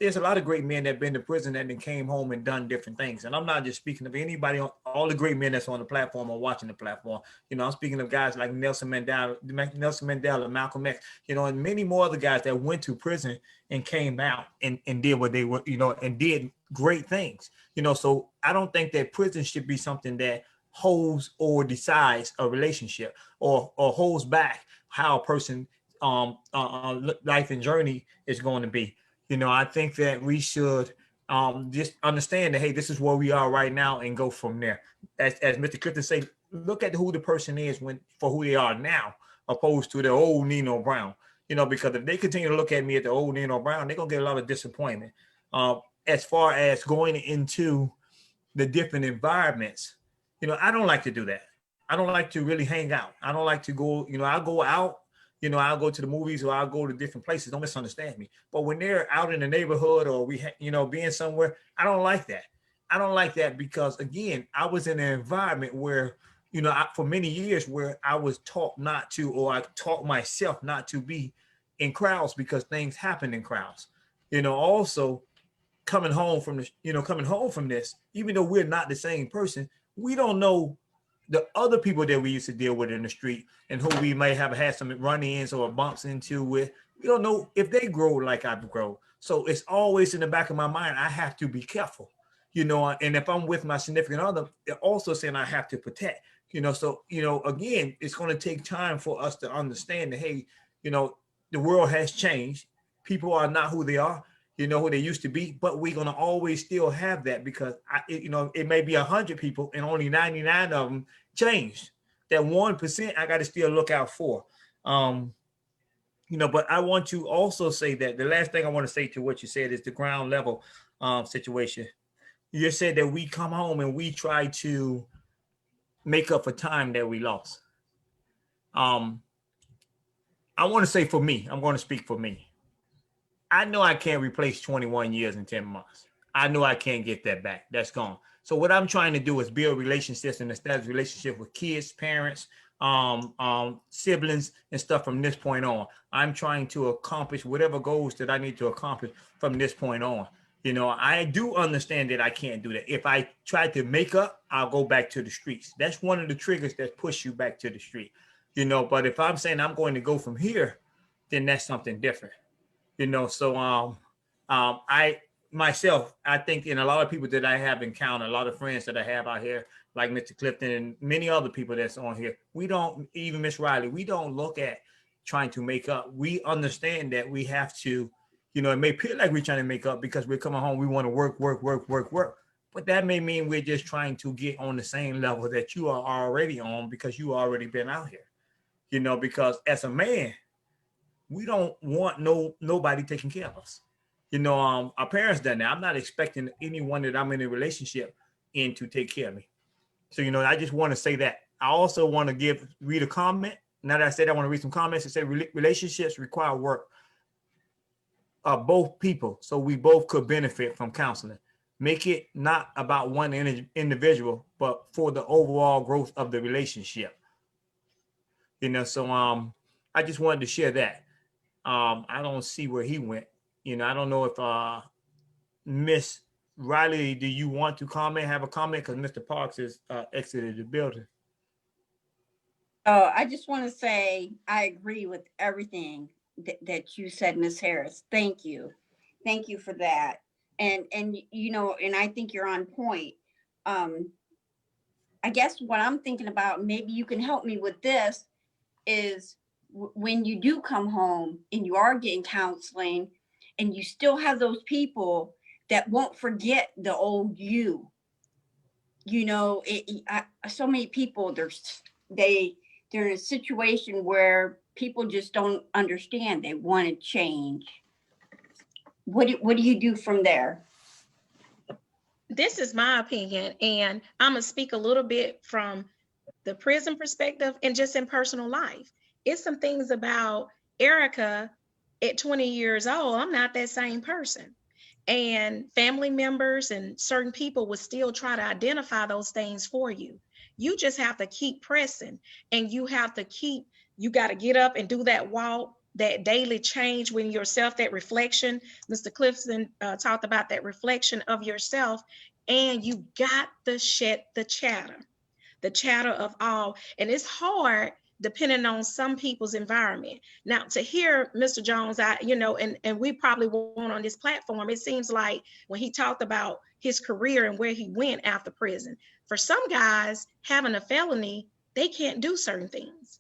Speaker 2: There's a lot of great men that have been to prison and then came home and done different things. And I'm not just speaking of anybody, all the great men that's on the platform or watching the platform. I'm speaking of guys like Nelson Mandela, Malcolm X, and many more other guys that went to prison and came out and did what they were, and did great things. So I don't think that prison should be something that holds or decides a relationship or holds back how a person life and journey is going to be. I think that we should just understand that, hey, this is where we are right now, and go from there. As Mr. Clifton said, look at who the person is for who they are now, opposed to the old Nino Brown. Because if they continue to look at me at the old Nino Brown, they're gonna get a lot of disappointment. As far as going into the different environments, I don't like to do that. I don't like to really hang out. I don't like to go. I go out. I'll go to the movies or I'll go to different places. Don't misunderstand me. But when they're out in the neighborhood or being somewhere, I don't like that. I don't like that because, again, I was in an environment where, for many years where I was taught not to, or I taught myself not to be in crowds because things happen in crowds. Also coming home from this, even though we're not the same person, we don't know the other people that we used to deal with in the street and who we may have had some run-ins or bumps into with. We don't know if they grow like I've grown. So it's always in the back of my mind, I have to be careful, and if I'm with my significant other, they're also saying I have to protect, so, again, it's going to take time for us to understand that, hey, the world has changed. People are not who they are, who they used to be, but we're going to always still have that because, it may be 100 people and only 99 of them changed. That 1% I got to still look out for. But I want to also say that the last thing I want to say to what you said is the ground level situation. You said that we come home and we try to make up for time that we lost. I want to say for me, I'm going to speak for me. I know I can't replace 21 years and 10 months. I know I can't get that back. That's gone. So what I'm trying to do is build relationships and establish relationships with kids, parents, siblings and stuff from this point on. I'm trying to accomplish whatever goals that I need to accomplish from this point on. I do understand that I can't do that. If I try to make up, I'll go back to the streets. That's one of the triggers that push you back to the street. But if I'm saying I'm going to go from here, then that's something different. So I myself, I think in a lot of people that I have encountered, a lot of friends that I have out here, like Mr. Clifton and many other people that's on here, we don't, even Miss Riley, we don't look at trying to make up. We understand that we have to, it may appear like we're trying to make up because we're coming home, we want to work. But that may mean we're just trying to get on the same level that you are already on because you already been out here. Because as a man, we don't want nobody taking care of us. Our parents done that. I'm not expecting anyone that I'm in a relationship in to take care of me. So, I just want to say that. I also want to read a comment. Now that I said I want to read some comments, it said relationships require work of both people. So we both could benefit from counseling. Make it not about one individual, but for the overall growth of the relationship. So I just wanted to share that. I don't see where he went. I don't know if Miss Riley, do you want to have a comment? Because Mr. Parks has exited the building.
Speaker 6: Oh, I just want to say I agree with everything that you said, Ms. Harris. Thank you. Thank you for that. And I think you're on point. I guess what I'm thinking about, maybe you can help me with this, is when you do come home and you are getting counseling and you still have those people that won't forget the old you. So many people, they're in a situation where people just don't understand. They want to change. What do you do from there?
Speaker 3: This is my opinion, and I'm gonna speak a little bit from the prison perspective and just in personal life. It's some things about Erica at 20 years old. I'm not that same person. And family members and certain people would still try to identify those things for you. You just have to keep pressing, and you got to get up and do that walk, that daily change when yourself, that reflection. Mr. Clifton talked about that reflection of yourself, and you got to shed the chatter of all. And it's hard depending on some people's environment. Now, to hear Mr. Jones, and we probably won't on this platform, it seems like when he talked about his career and where he went after prison, for some guys having a felony, they can't do certain things.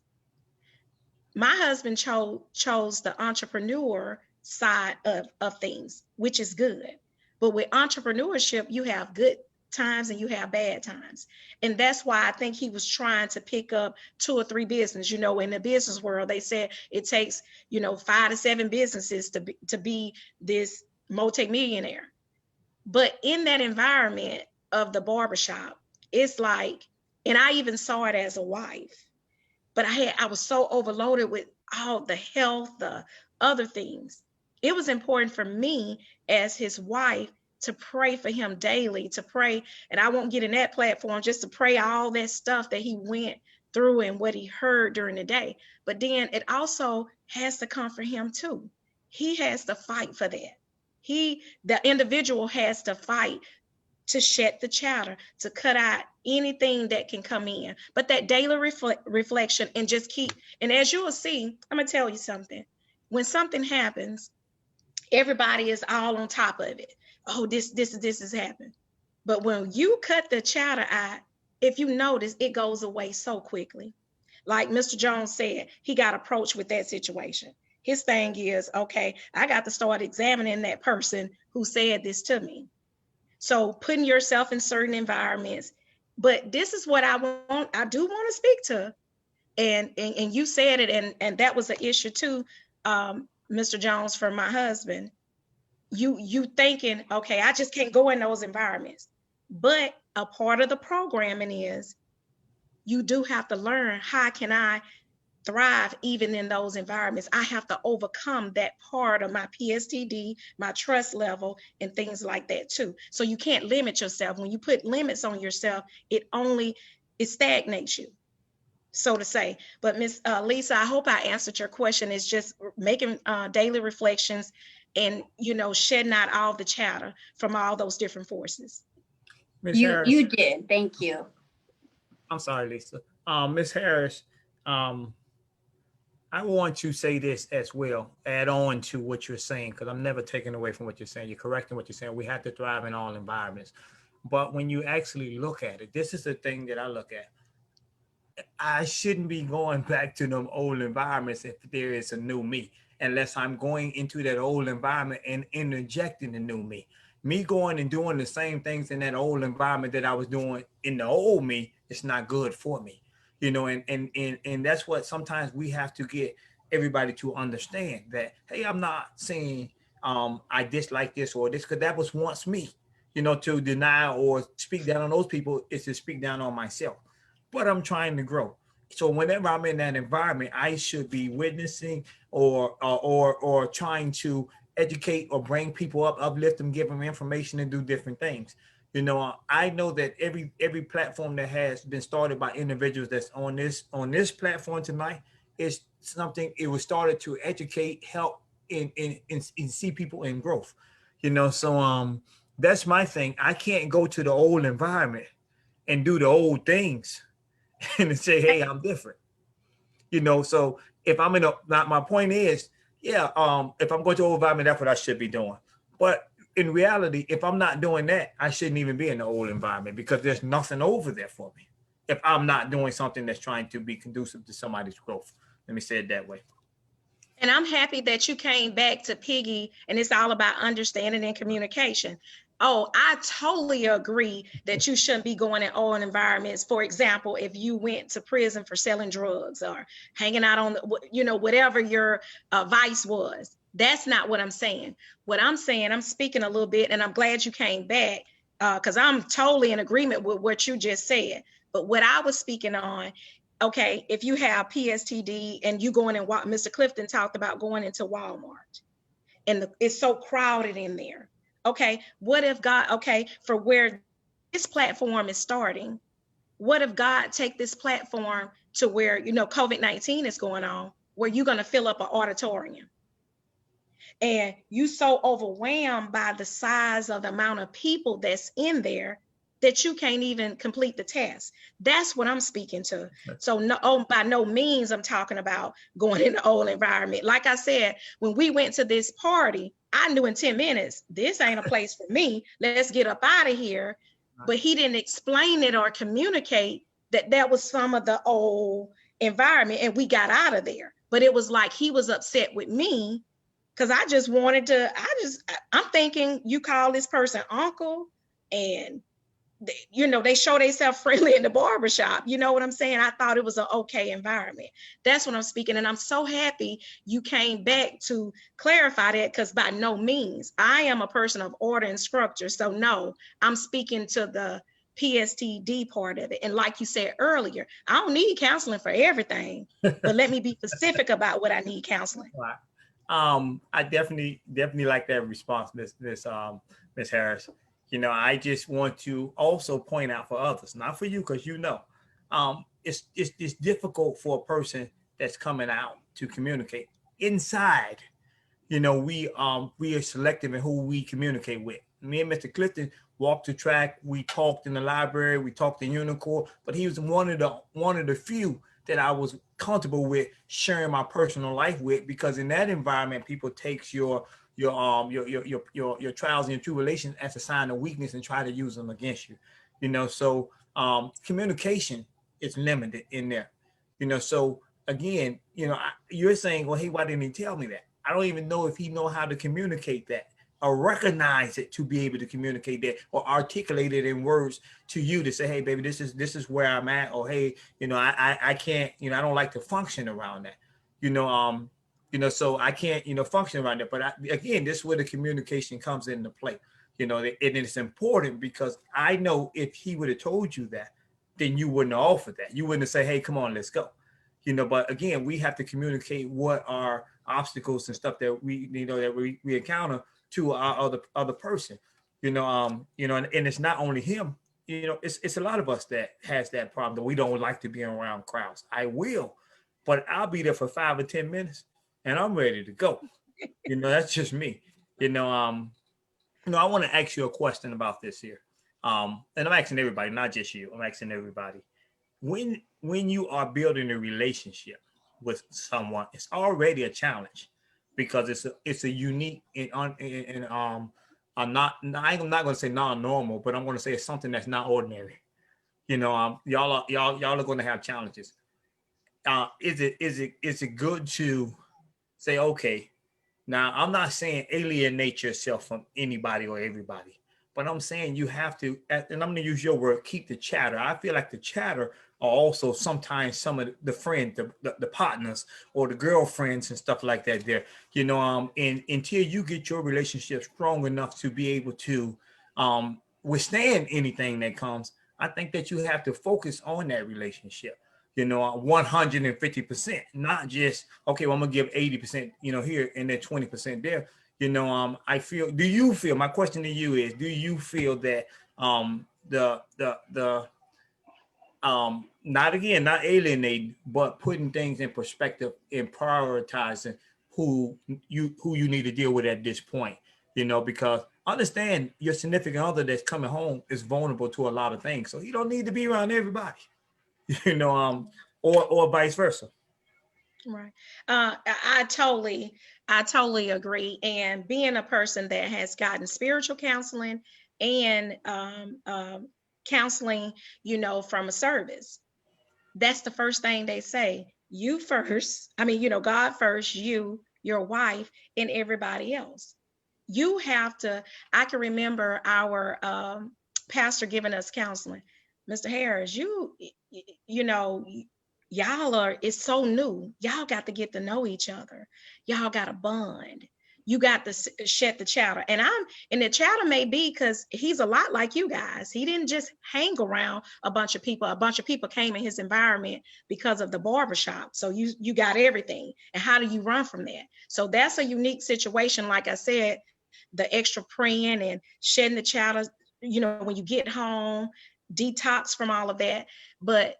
Speaker 3: My husband chose the entrepreneur side of things, which is good. But with entrepreneurship, you have good times and you have bad times. And that's why I think he was trying to pick up 2 or 3 businesses. In the business world, they said it takes, 5 to 7 businesses to be this multimillionaire. But in that environment of the barbershop, it's like, and I even saw it as a wife, but I was so overloaded with all the health, the other things. It was important for me as his wife to pray for him daily, to pray, and I won't get in that platform, just to pray all that stuff that he went through and what he heard during the day. But then it also has to come from him too. He has to fight for that. The individual has to fight to shed the chatter, to cut out anything that can come in. But that daily reflection and just keep, and as you will see, I'm gonna tell you something. When something happens, everybody is all on top of it. Oh, this has happened. But when you cut the chatter out, if you notice, it goes away so quickly. Like Mr. Jones said, he got approached with that situation. His thing is, okay, I got to start examining that person who said this to me. So putting yourself in certain environments, but this is what I do want to speak to. And you said it, and that was an issue too, Mr. Jones, for my husband. You thinking, okay, I just can't go in those environments. But a part of the programming is you do have to learn, how can I thrive even in those environments? I have to overcome that part of my PSTD, my trust level, and things like that too. So you can't limit yourself. When you put limits on yourself, it stagnates you, so to say. But Miss Lisa, I hope I answered your question. It's just making daily reflections and, shedding out all the chatter from all those different forces.
Speaker 2: Ms. Harris,
Speaker 6: You did. Thank you.
Speaker 2: I'm sorry, Lisa. Ms. Harris, I want to say this as well, add on to what you're saying, because I'm never taking away from what you're saying. You're correcting what you're saying. We have to thrive in all environments. But when you actually look at it, this is the thing that I look at. I shouldn't be going back to them old environments if there is a new me, unless I'm going into that old environment and interjecting the new me. Me going and doing the same things in that old environment that I was doing in the old me, it's not good for me. And that's what sometimes we have to get everybody to understand, that, hey, I'm not saying I dislike this or this, because that was once me. To deny or speak down on those people is to speak down on myself. But I'm trying to grow. So whenever I'm in that environment, I should be witnessing or trying to educate or bring people up, uplift them, give them information, and do different things. I know that every platform that has been started by individuals that's on this platform tonight is something. It was started to educate, help, and see people in growth. So that's my thing. I can't go to the old environment and do the old things and say, hey, I'm different. So if I'm my point is, if I'm going to old environment, that's what I should be doing. But in reality, if I'm not doing that, I shouldn't even be in the old environment, because there's nothing over there for me if I'm not doing something that's trying to be conducive to somebody's growth. Let me say it that way.
Speaker 3: And I'm happy that you came back to Piggy, and it's all about understanding and communication. Oh, I totally agree that you shouldn't be going in old environments. For example, if you went to prison for selling drugs or hanging out on, whatever your vice was. That's not what I'm saying. What I'm saying, I'm speaking a little bit, and I'm glad you came back, because I'm totally in agreement with what you just said. But what I was speaking on, okay, if you have PSTD and you going in, Mr. Clifton talked about going into Walmart, and it's so crowded in there. Okay, what if God, for where this platform is starting, what if God take this platform to where, COVID-19 is going on, where you're going to fill up an auditorium, and you so overwhelmed by the size of the amount of people that's in there that you can't even complete the task. That's what I'm speaking to. So by no means I'm talking about going in the old environment. Like I said, when we went to this party, I knew in 10 minutes, this ain't a place for me. Let's get up out of here. But he didn't explain it or communicate that was some of the old environment, and we got out of there. But it was like he was upset with me, because I just wanted to, I'm thinking you call this person uncle, and they show themselves friendly in the barbershop. You know what I'm saying? I thought it was an okay environment. That's what I'm speaking. And I'm so happy you came back to clarify that, because by no means, I am a person of order and structure. So no, I'm speaking to the PSTD part of it. And like you said earlier, I don't need counseling for everything, but let me be specific about what I need counseling.
Speaker 2: I definitely like that response, Miss Harris. I just want to also point out for others, not for you, because it's difficult for a person that's coming out to communicate inside. We are selective in who we communicate with. Me and Mr. Clifton walked the track. We talked in the library. We talked in Unicorn, but he was one of the few that I was comfortable with sharing my personal life with, because in that environment, people takes your trials and your tribulations as a sign of weakness and try to use them against you. So communication is limited in there. So again, you're saying, well, hey, why didn't he tell me that? I don't even know if he know how to communicate that or recognize it to be able to communicate that or articulate it in words to you to say, hey, baby, this is where I'm at, or hey, I can't, I don't like to function around that, so I can't, function around that. But again, this is where the communication comes into play, and it's important because I know if he would have told you that, then you wouldn't have offered that. You wouldn't have said, hey, come on, let's go. But again, we have to communicate what are obstacles and stuff that we encounter to our other person, and it's not only him, it's a lot of us that has that problem, that we don't like to be around crowds. I will, but I'll be there for 5 or 10 minutes and I'm ready to go. That's just me. I want to ask you a question about this here. And I'm asking everybody, not just you, I'm asking everybody. When you are building a relationship with someone, it's already a challenge because it's a unique and I'm not going to say non-normal, but I'm going to say it's something that's not ordinary. Y'all are going to have challenges. Is it good to say, okay, now I'm not saying alienate yourself from anybody or everybody, but I'm saying you have to, and I'm going to use your word, keep the chatter. I feel like the chatter are also sometimes some of the friends, the partners or the girlfriends and stuff like that there, and until you get your relationship strong enough to be able to withstand anything that comes, I think that you have to focus on that relationship, 150%, not just, okay, well, I'm gonna give 80%, here and then 20% there. My question to you is, do you feel that not alienating, but putting things in perspective and prioritizing who you need to deal with at this point, because understand your significant other that's coming home is vulnerable to a lot of things. So you don't need to be around everybody, or vice versa.
Speaker 3: Right. I totally agree. And being a person that has gotten spiritual counseling and counseling, from a service, that's the first thing they say. You first, God first, you, your wife, and everybody else. You have to, I can remember our pastor giving us counseling. Mr. Harris, it's so new. Y'all got to get to know each other. Y'all got to bond. You got to shed the chatter. And the chatter may be because he's a lot like you guys. He didn't just hang around a bunch of people. A bunch of people came in his environment because of the barbershop. So you got everything. And how do you run from that? So that's a unique situation. Like I said, the extra praying and shedding the chatter, when you get home, detox from all of that. But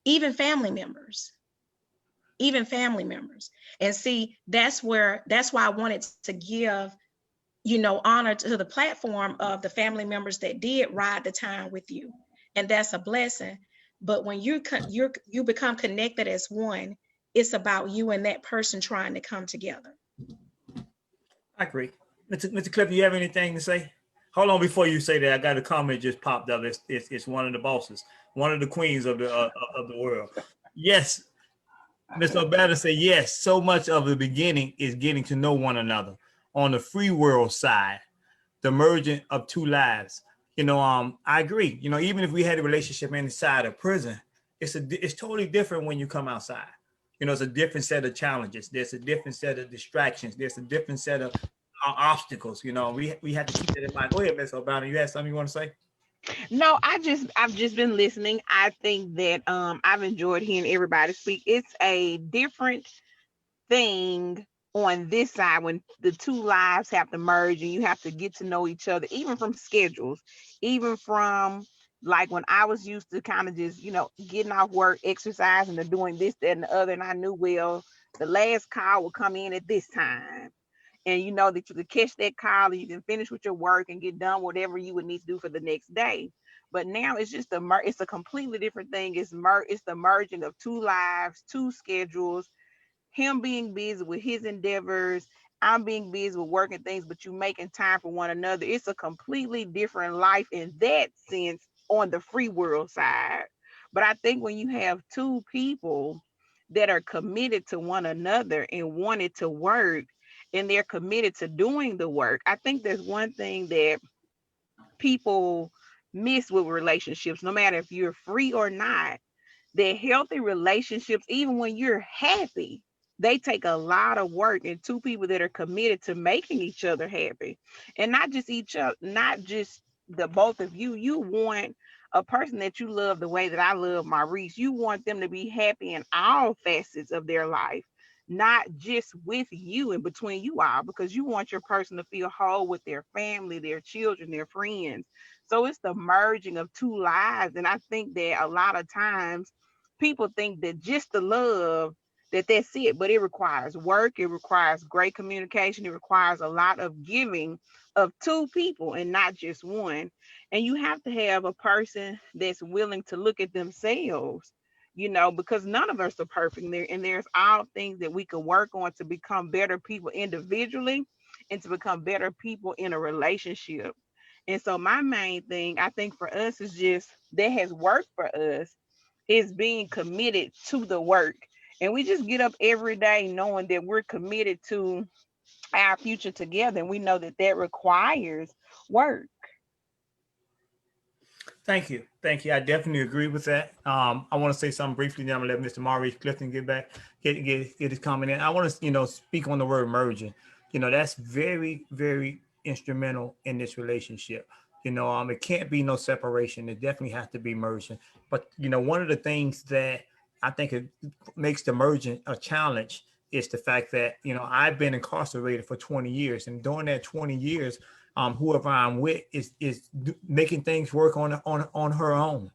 Speaker 3: even family members. And see, that's why I wanted to give, honor to the platform of the family members that did ride the time with you. And that's a blessing. But when you become connected as one, it's about you and that person trying to come together.
Speaker 2: I agree. Mr. Cliff, you have anything to say? Hold on, before you say that, I got a comment just popped up. It's one of the bosses, one of the queens of the world. Yes, Mr. Obata said yes. So much of the beginning is getting to know one another. On the free world side, the merging of two lives. I agree. Even if we had a relationship inside a prison, it's totally different when you come outside. It's a different set of challenges. There's a different set of distractions. There's a different set of obstacles. We have to keep that in mind. Go ahead, Ms. Obama. You have something you want to say?
Speaker 7: No, I've just been listening. I think that I've enjoyed hearing everybody speak. It's a different thing on this side when the two lives have to merge and you have to get to know each other, even from schedules, even from like when I was used to kind of just, getting off work, exercising or doing this, that, and the other. And I knew, well, the last call will come in at this time. And you know that you could catch that call and you can finish with your work and get done whatever you would need to do for the next day. But now it's just it's a completely different thing. It's the merging of two lives, two schedules, him being busy with his endeavors, I'm being busy with working things, but you making time for one another. It's a completely different life in that sense on the free world side. But I think when you have two people that are committed to one another and want it to work, and they're committed to doing the work. I think there's one thing that people miss with relationships, no matter if you're free or not, that healthy relationships, even when you're happy, they take a lot of work, and two people that are committed to making each other happy. And not just each other, not just the both of you. You want a person that you love the way that I love Maurice. You want them to be happy in all facets of their life, not just with you and between you all, because you want your person to feel whole with their family, their children, their friends. So it's the merging of two lives. And I think that a lot of times people think that just the love, that that's it, but it requires work, it requires great communication, it requires a lot of giving of two people and not just one. And you have to have a person that's willing to look at themselves, because none of us are perfect there, and there's all things that we can work on to become better people individually and to become better people in a relationship. And so my main thing, I think, for us is just that has worked for us is being committed to the work. And we just get up every day knowing that we're committed to our future together. And we know that that requires work.
Speaker 2: Thank you. Thank you. I definitely agree with that. I want to say something briefly. Then I'm gonna let Mr. Maurice Clifton get his comment in. I want to, speak on the word merging. That's very, very instrumental in this relationship. It can't be no separation. It definitely has to be merging. But, one of the things that I think it makes the merging a challenge is the fact that, I've been incarcerated for 20 years. And during that 20 years, whoever I'm with is making things work on her own.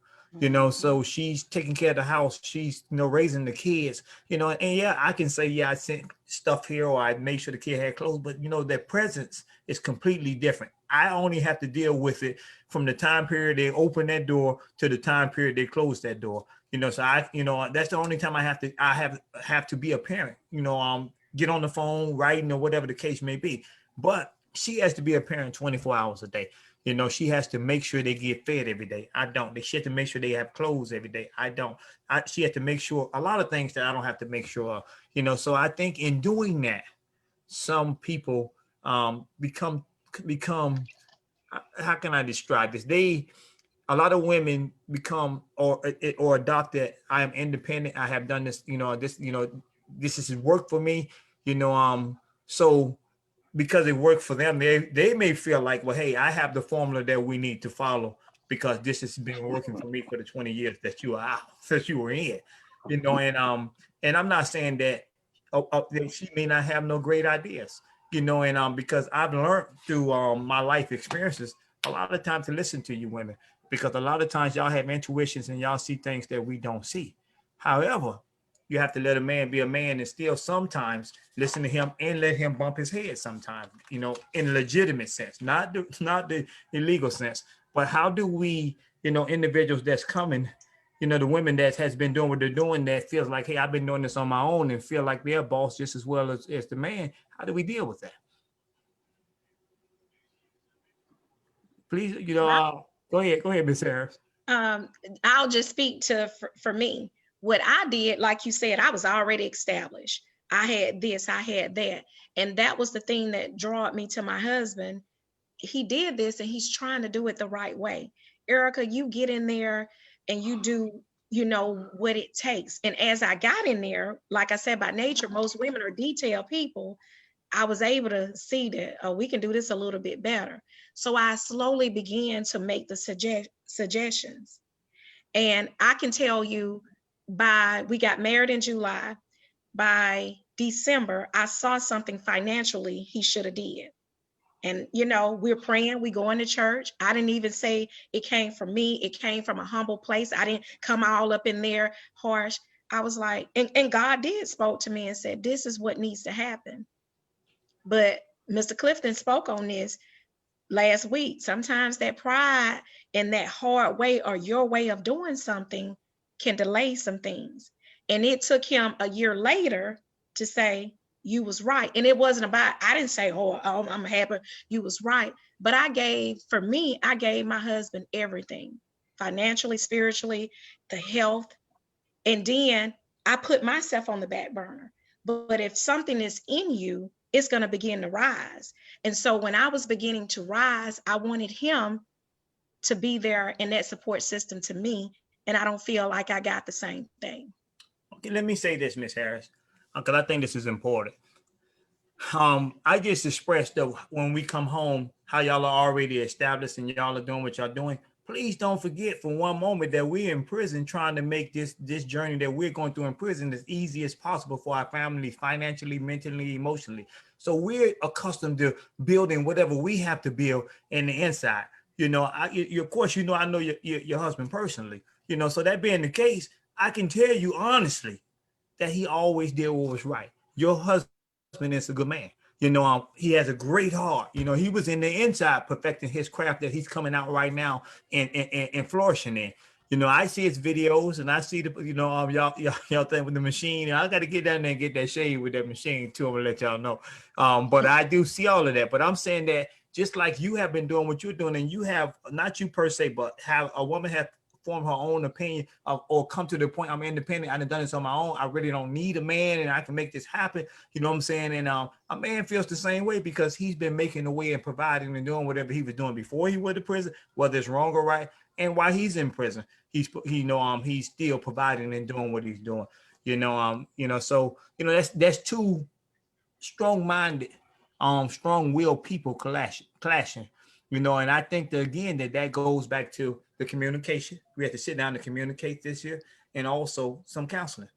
Speaker 2: So she's taking care of the house, she's raising the kids, and yeah, I can say, yeah, I sent stuff here or I made sure the kid had clothes, but their presence is completely different. I only have to deal with it from the time period they open that door to the time period they close that door. So I, that's the only time I have to be a parent, get on the phone, writing or whatever the case may be. But she has to be a parent 24 hours a day. She has to make sure they get fed every day. I don't. She has to make sure they have clothes every day. I don't. She has to make sure a lot of things that I don't have to make sure of. So I think in doing that, some people become, how can I describe this? A lot of women become or adopt that I am independent. I have done this, this is work for me, so because it worked for them, they may feel like, well, hey, I have the formula that we need to follow because this has been working for me for the 20 years that you are out, that you were in, and I'm not saying that, that she may not have no great ideas, and because I've learned through my life experiences a lot of times to listen to you women, because a lot of times y'all have intuitions and y'all see things that we don't see. However, you have to let a man be a man and still sometimes listen to him and let him bump his head sometimes, in a legitimate sense, not the illegal sense. But how do we, individuals that's coming, the women that has been doing what they're doing that feels like, hey, I've been doing this on my own and feel like they're boss just as well as the man. How do we deal with that? Please, go ahead, Ms. Harris.
Speaker 3: I'll just speak for me. What I did, like you said, I was already established. I had this, I had that. And that was the thing that drew me to my husband. He did this and he's trying to do it the right way. Erica, you get in there and you do, what it takes. And as I got in there, like I said, by nature, most women are detailed people. I was able to see that, oh, we can do this a little bit better. So I slowly began to make the suggestions. And I can tell you, we got married in July. By December, I saw something financially he should have did. And, we're praying, we going to church. I didn't even say it came from me. It came from a humble place. I didn't come all up in there harsh. I was like, and God did spoke to me and said, this is what needs to happen. But Mr. Clifton spoke on this last week. Sometimes that pride and that hard way or your way of doing something can delay some things. And it took him a year later to say, you was right. And it wasn't about, I didn't say, oh, I'm happy, you was right. But I gave my husband everything, financially, spiritually, the health. And then I put myself on the back burner. But if something is in you, it's going to begin to rise. And so when I was beginning to rise, I wanted him to be there in that support system to me. And I don't feel like I got the same thing.
Speaker 2: Okay, let me say this, Miss Harris, because I think this is important. I just expressed that when we come home, how y'all are already established and y'all are doing what y'all doing. Please don't forget for one moment that we're in prison trying to make this journey that we're going through in prison as easy as possible for our family, financially, mentally, emotionally. So we're accustomed to building whatever we have to build in the inside. You know, of course, you know, I know your husband personally, you know, so that being the case, I can tell you honestly that he always did what was right. Your husband is a good man. You know, he has a great heart. You know, he was in the inside perfecting his craft that he's coming out right now and flourishing in. You know, I see his videos and I see the, you know, y'all think with the machine. I got to get down there and get that shade with that machine too. I'm gonna let y'all know. But I do see all of that. But I'm saying that just like you have been doing what you're doing, and you have not you per se, but have a woman have form her own opinion of, or come to the point I'm independent. I've done this on my own. I really don't need a man and I can make this happen. You know what I'm saying? And a man feels the same way because he's been making the way and providing and doing whatever he was doing before he went to prison, whether it's wrong or right. And while he's in prison, he's still providing and doing what he's doing. So that's two strong-minded, strong-willed people clashing. And I think that again that goes back to the communication. We have to sit down and communicate this year, and also some counseling.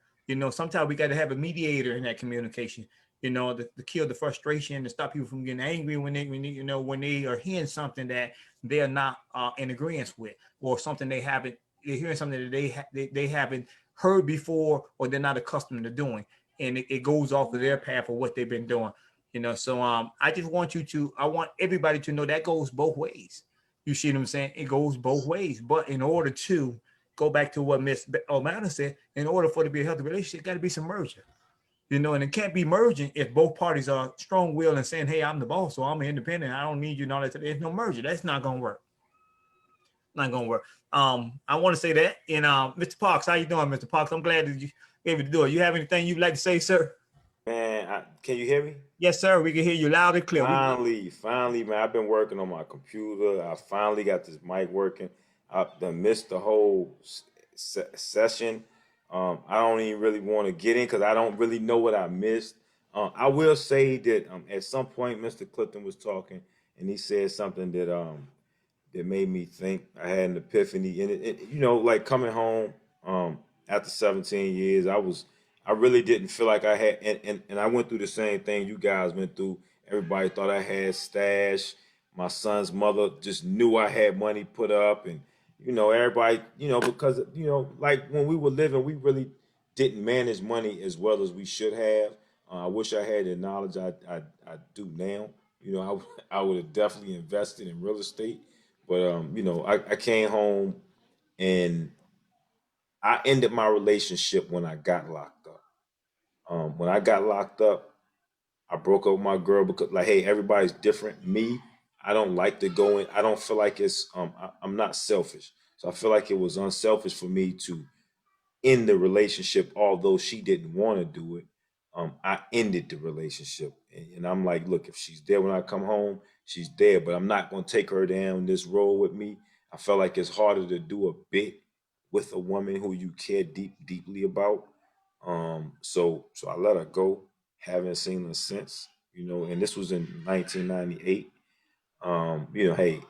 Speaker 2: Sometimes we got to have a mediator in that communication. To kill the frustration, to stop people from getting angry when they are hearing something that they're not in agreement with, or something they're hearing something that they haven't heard before, or they're not accustomed to doing, and it goes off of their path of what they've been doing. So I just want I want everybody to know that goes both ways. You see what I'm saying? It goes both ways. But in order to go back to what Miss O'Malley said, in order for it to be a healthy relationship, got to be some merger. And it can't be merging if both parties are strong-willed and saying, hey, I'm the boss, so I'm independent, I don't need you and all that. There's no merger. That's not going to work. Not going to work. I want to say that. And Mr. Parks, how you doing, Mr. Parks? I'm glad that you gave it to do it. You have anything you'd like to say, sir?
Speaker 1: Man, can you hear me?
Speaker 2: Yes, sir. We can hear you loud and clear.
Speaker 1: Finally, man. I've been working on my computer. I finally got this mic working. I've done missed the whole session. I don't even really want to get in because I don't really know what I missed. I will say that at some point, Mr. Clifton was talking, and he said something that made me think. I had an epiphany, and it like coming home after 17 years, I really didn't feel like I had, and I went through the same thing you guys went through. Everybody thought I had stash. My son's mother just knew I had money put up, and everybody, because like when we were living, we really didn't manage money as well as we should have. I wish I had the knowledge I do now. I would have definitely invested in real estate, but I came home and I ended my relationship when I got locked up. When I got locked up, I broke up with my girl because, like, hey, everybody's different. Me, I don't like to go in. I don't feel like it's. I'm not selfish, so I feel like it was unselfish for me to end the relationship, although she didn't want to do it. I ended the relationship, and I'm like, look, if she's there when I come home, she's there, but I'm not going to take her down this road with me. I felt like it's harder to do a bit with a woman who you care deeply about. So I let her go. Haven't seen her since. And this was in 1998. Hey,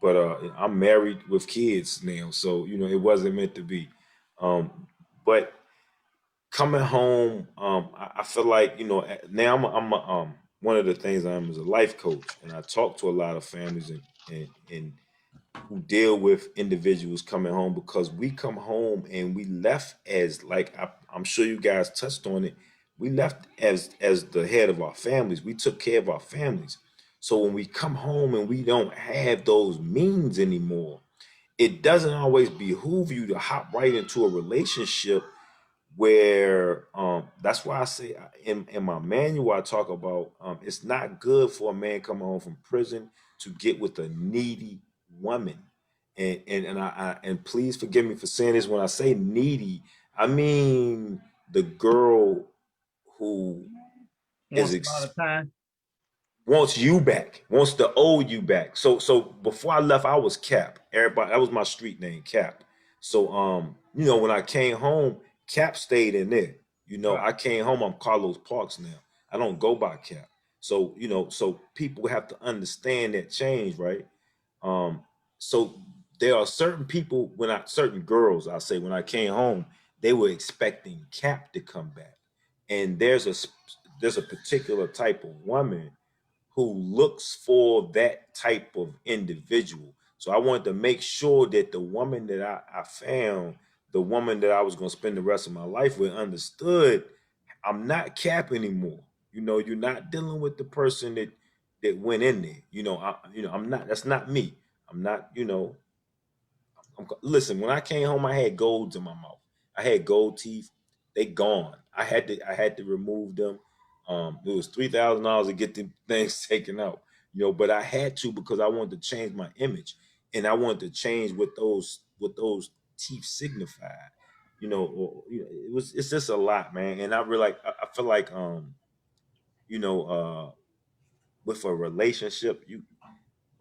Speaker 1: but I'm married with kids now, so it wasn't meant to be. But coming home, I feel like now I'm one of the things I'm as a life coach, and I talk to a lot of families and who deal with individuals coming home, because we come home and we left as, like, I'm sure you guys touched on it. We left as the head of our families. We took care of our families. So when we come home and we don't have those means anymore, it doesn't always behoove you to hop right into a relationship where that's why I say in my manual I talk about it's not good for a man coming home from prison to get with a needy woman. And please forgive me for saying this. When I say needy, I mean the girl who
Speaker 2: Once
Speaker 1: is
Speaker 2: a lot of time.
Speaker 1: wants you back, wants the old you back. So before I left, I was Cap. Everybody, that was my street name, Cap. So you know, when I came home, Cap stayed in there. You know,
Speaker 2: Right.
Speaker 1: I came home, I'm Carlos Parks now. I don't go by Cap. So, you know, so people have to understand that change, right? Um, so there are certain people certain girls, I say, when I came home, they were expecting Cap to come back. And there's a particular type of woman who looks for that type of individual. So I wanted to make sure that the woman that I found, the woman that I was going to spend the rest of my life with, understood I'm not Cap anymore. You know, you're not dealing with the person that went in there. I'm not. That's not me. I'm not. Listen, when I came home, I had golds in my mouth. I had gold teeth. They gone. I had to remove them. It was $3,000 to get them things taken out. But I had to because I wanted to change my image, and I wanted to change what those teeth signified. It's just a lot, man. And I feel like you know, with a relationship,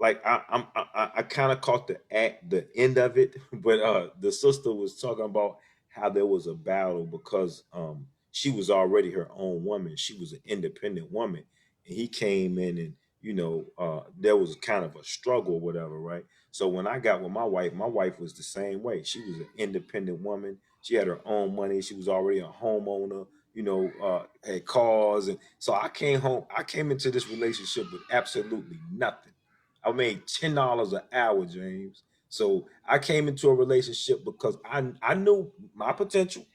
Speaker 1: I kind of caught the end of it, but the sister was talking about how there was a battle because she was already her own woman. She was an independent woman, and he came in, and there was kind of a struggle or whatever, right? So when I got with my wife was the same way. She was an independent woman. She had her own money. She was already a homeowner. Had cars, and so I came home. I came into this relationship with absolutely nothing. I made $10 an hour, James. So I came into a relationship because I knew my potential.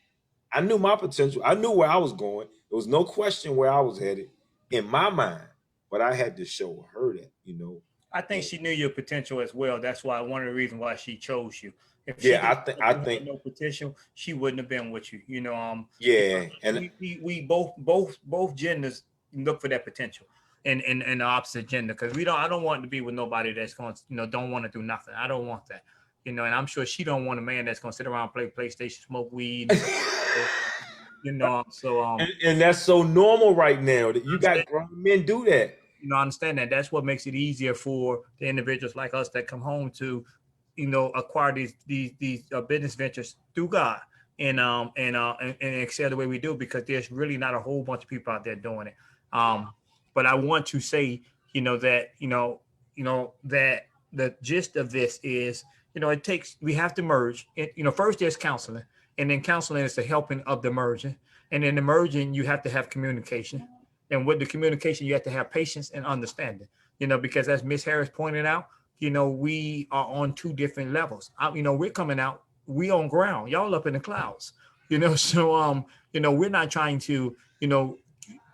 Speaker 1: I knew my potential. I knew where I was going. There was no question where I was headed in my mind, but I had to show her that.
Speaker 2: I think
Speaker 1: And
Speaker 2: she knew your potential as well. That's why one of the reasons why she chose you. If she
Speaker 1: yeah,
Speaker 2: didn't
Speaker 1: I think
Speaker 2: think
Speaker 1: I
Speaker 2: you
Speaker 1: think
Speaker 2: had no potential, she wouldn't have been with you.
Speaker 1: yeah, and
Speaker 2: We both genders look for that potential in the opposite gender because we don't. I don't want to be with nobody that's going to don't want to do nothing. I don't want that. And I'm sure she don't want a man that's going to sit around play PlayStation, smoke weed, and stuff. So
Speaker 1: and that's so normal right now that you got grown men do that.
Speaker 2: understand that. That's what makes it easier for the individuals like us that come home to, acquire these business ventures through God and excel the way we do because there's really not a whole bunch of people out there doing it. But I want to say, that the gist of this is, we have to merge. First there's counseling, and then counseling is the helping of the merging, and in the merging you have to have communication. And with the communication, you have to have patience and understanding, because as Miss Harris pointed out, we are on two different levels. We're coming out, we on ground, y'all up in the clouds, so, we're not trying to,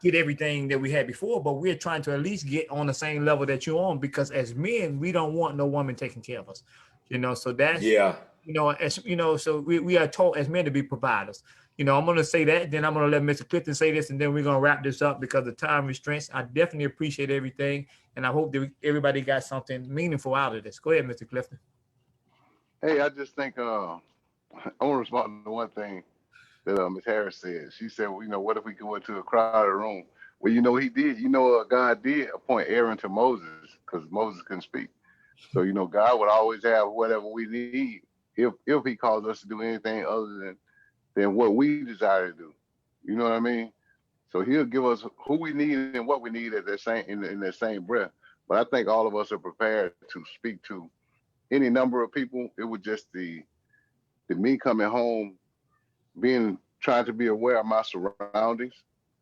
Speaker 2: get everything that we had before, but we're trying to at least get on the same level that you're on because as men, we don't want no woman taking care of us, so that's,
Speaker 1: Yeah.
Speaker 2: so we are told as men to be providers. I'm going to say that, then I'm going to let Mr. Clifton say this, and then we're going to wrap this up because of time restraints. I definitely appreciate everything, and I hope that everybody got something meaningful out of this. Go ahead, Mr. Clifton.
Speaker 4: Hey, I just think I want to respond to one thing that Ms. Harris said. She said, well, what if we go into a crowded room? Well, he did. God did appoint Aaron to Moses because Moses couldn't speak. So, God would always have whatever we need if he calls us to do anything other than what we desire to do. You know what I mean? So he'll give us who we need and what we need at that same in that same breath. But I think all of us are prepared to speak to any number of people. It was just the me coming home, trying to be aware of my surroundings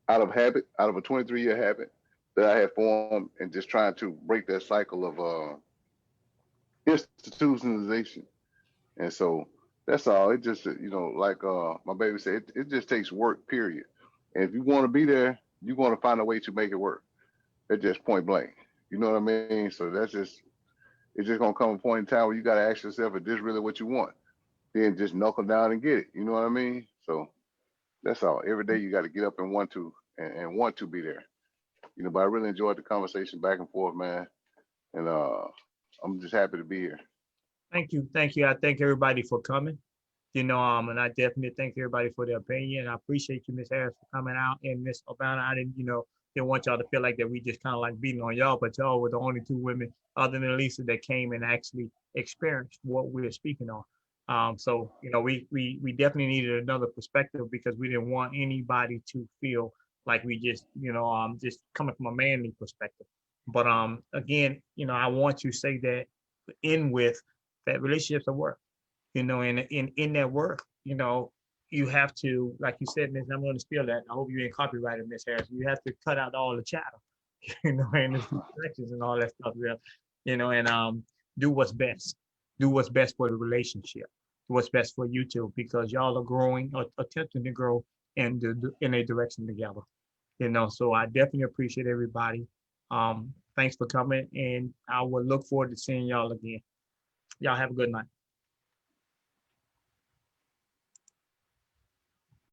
Speaker 4: out of habit, out of a 23-year habit that I had formed, and just trying to break that cycle of institutionalization. And so that's all. It just, like my baby said, it just takes work, period. And if you want to be there, you're going to find a way to make it work. It's just point blank. You know what I mean? So it's just going to come a point in time where you got to ask yourself, is this really what you want? Then just knuckle down and get it. You know what I mean? So that's all. Every day you got to get up and want to be there. But I really enjoyed the conversation back and forth, man. And I'm just happy to be here.
Speaker 2: Thank you. I thank everybody for coming. And I definitely thank everybody for their opinion. I appreciate you, Miss Harris, for coming out, and Miss Obama. I didn't want y'all to feel like that we just kind of like beating on y'all, but y'all were the only two women other than Lisa that came and actually experienced what we were speaking on. So we definitely needed another perspective because we didn't want anybody to feel like we just just coming from a manly perspective. But again, I want to say that in with that relationships are work, and in that work, you have to, like you said, Miss, I'm going to steal that. I hope you ain't copyrighted, Miss Harris. You have to cut out all the chatter, and the distractions and all that stuff, and do what's best. Do what's best for the relationship. Do what's best for you two, because y'all are growing or attempting to grow in a direction together. So I definitely appreciate everybody. Thanks for coming, and I will look forward to seeing y'all again. Y'all have a good night.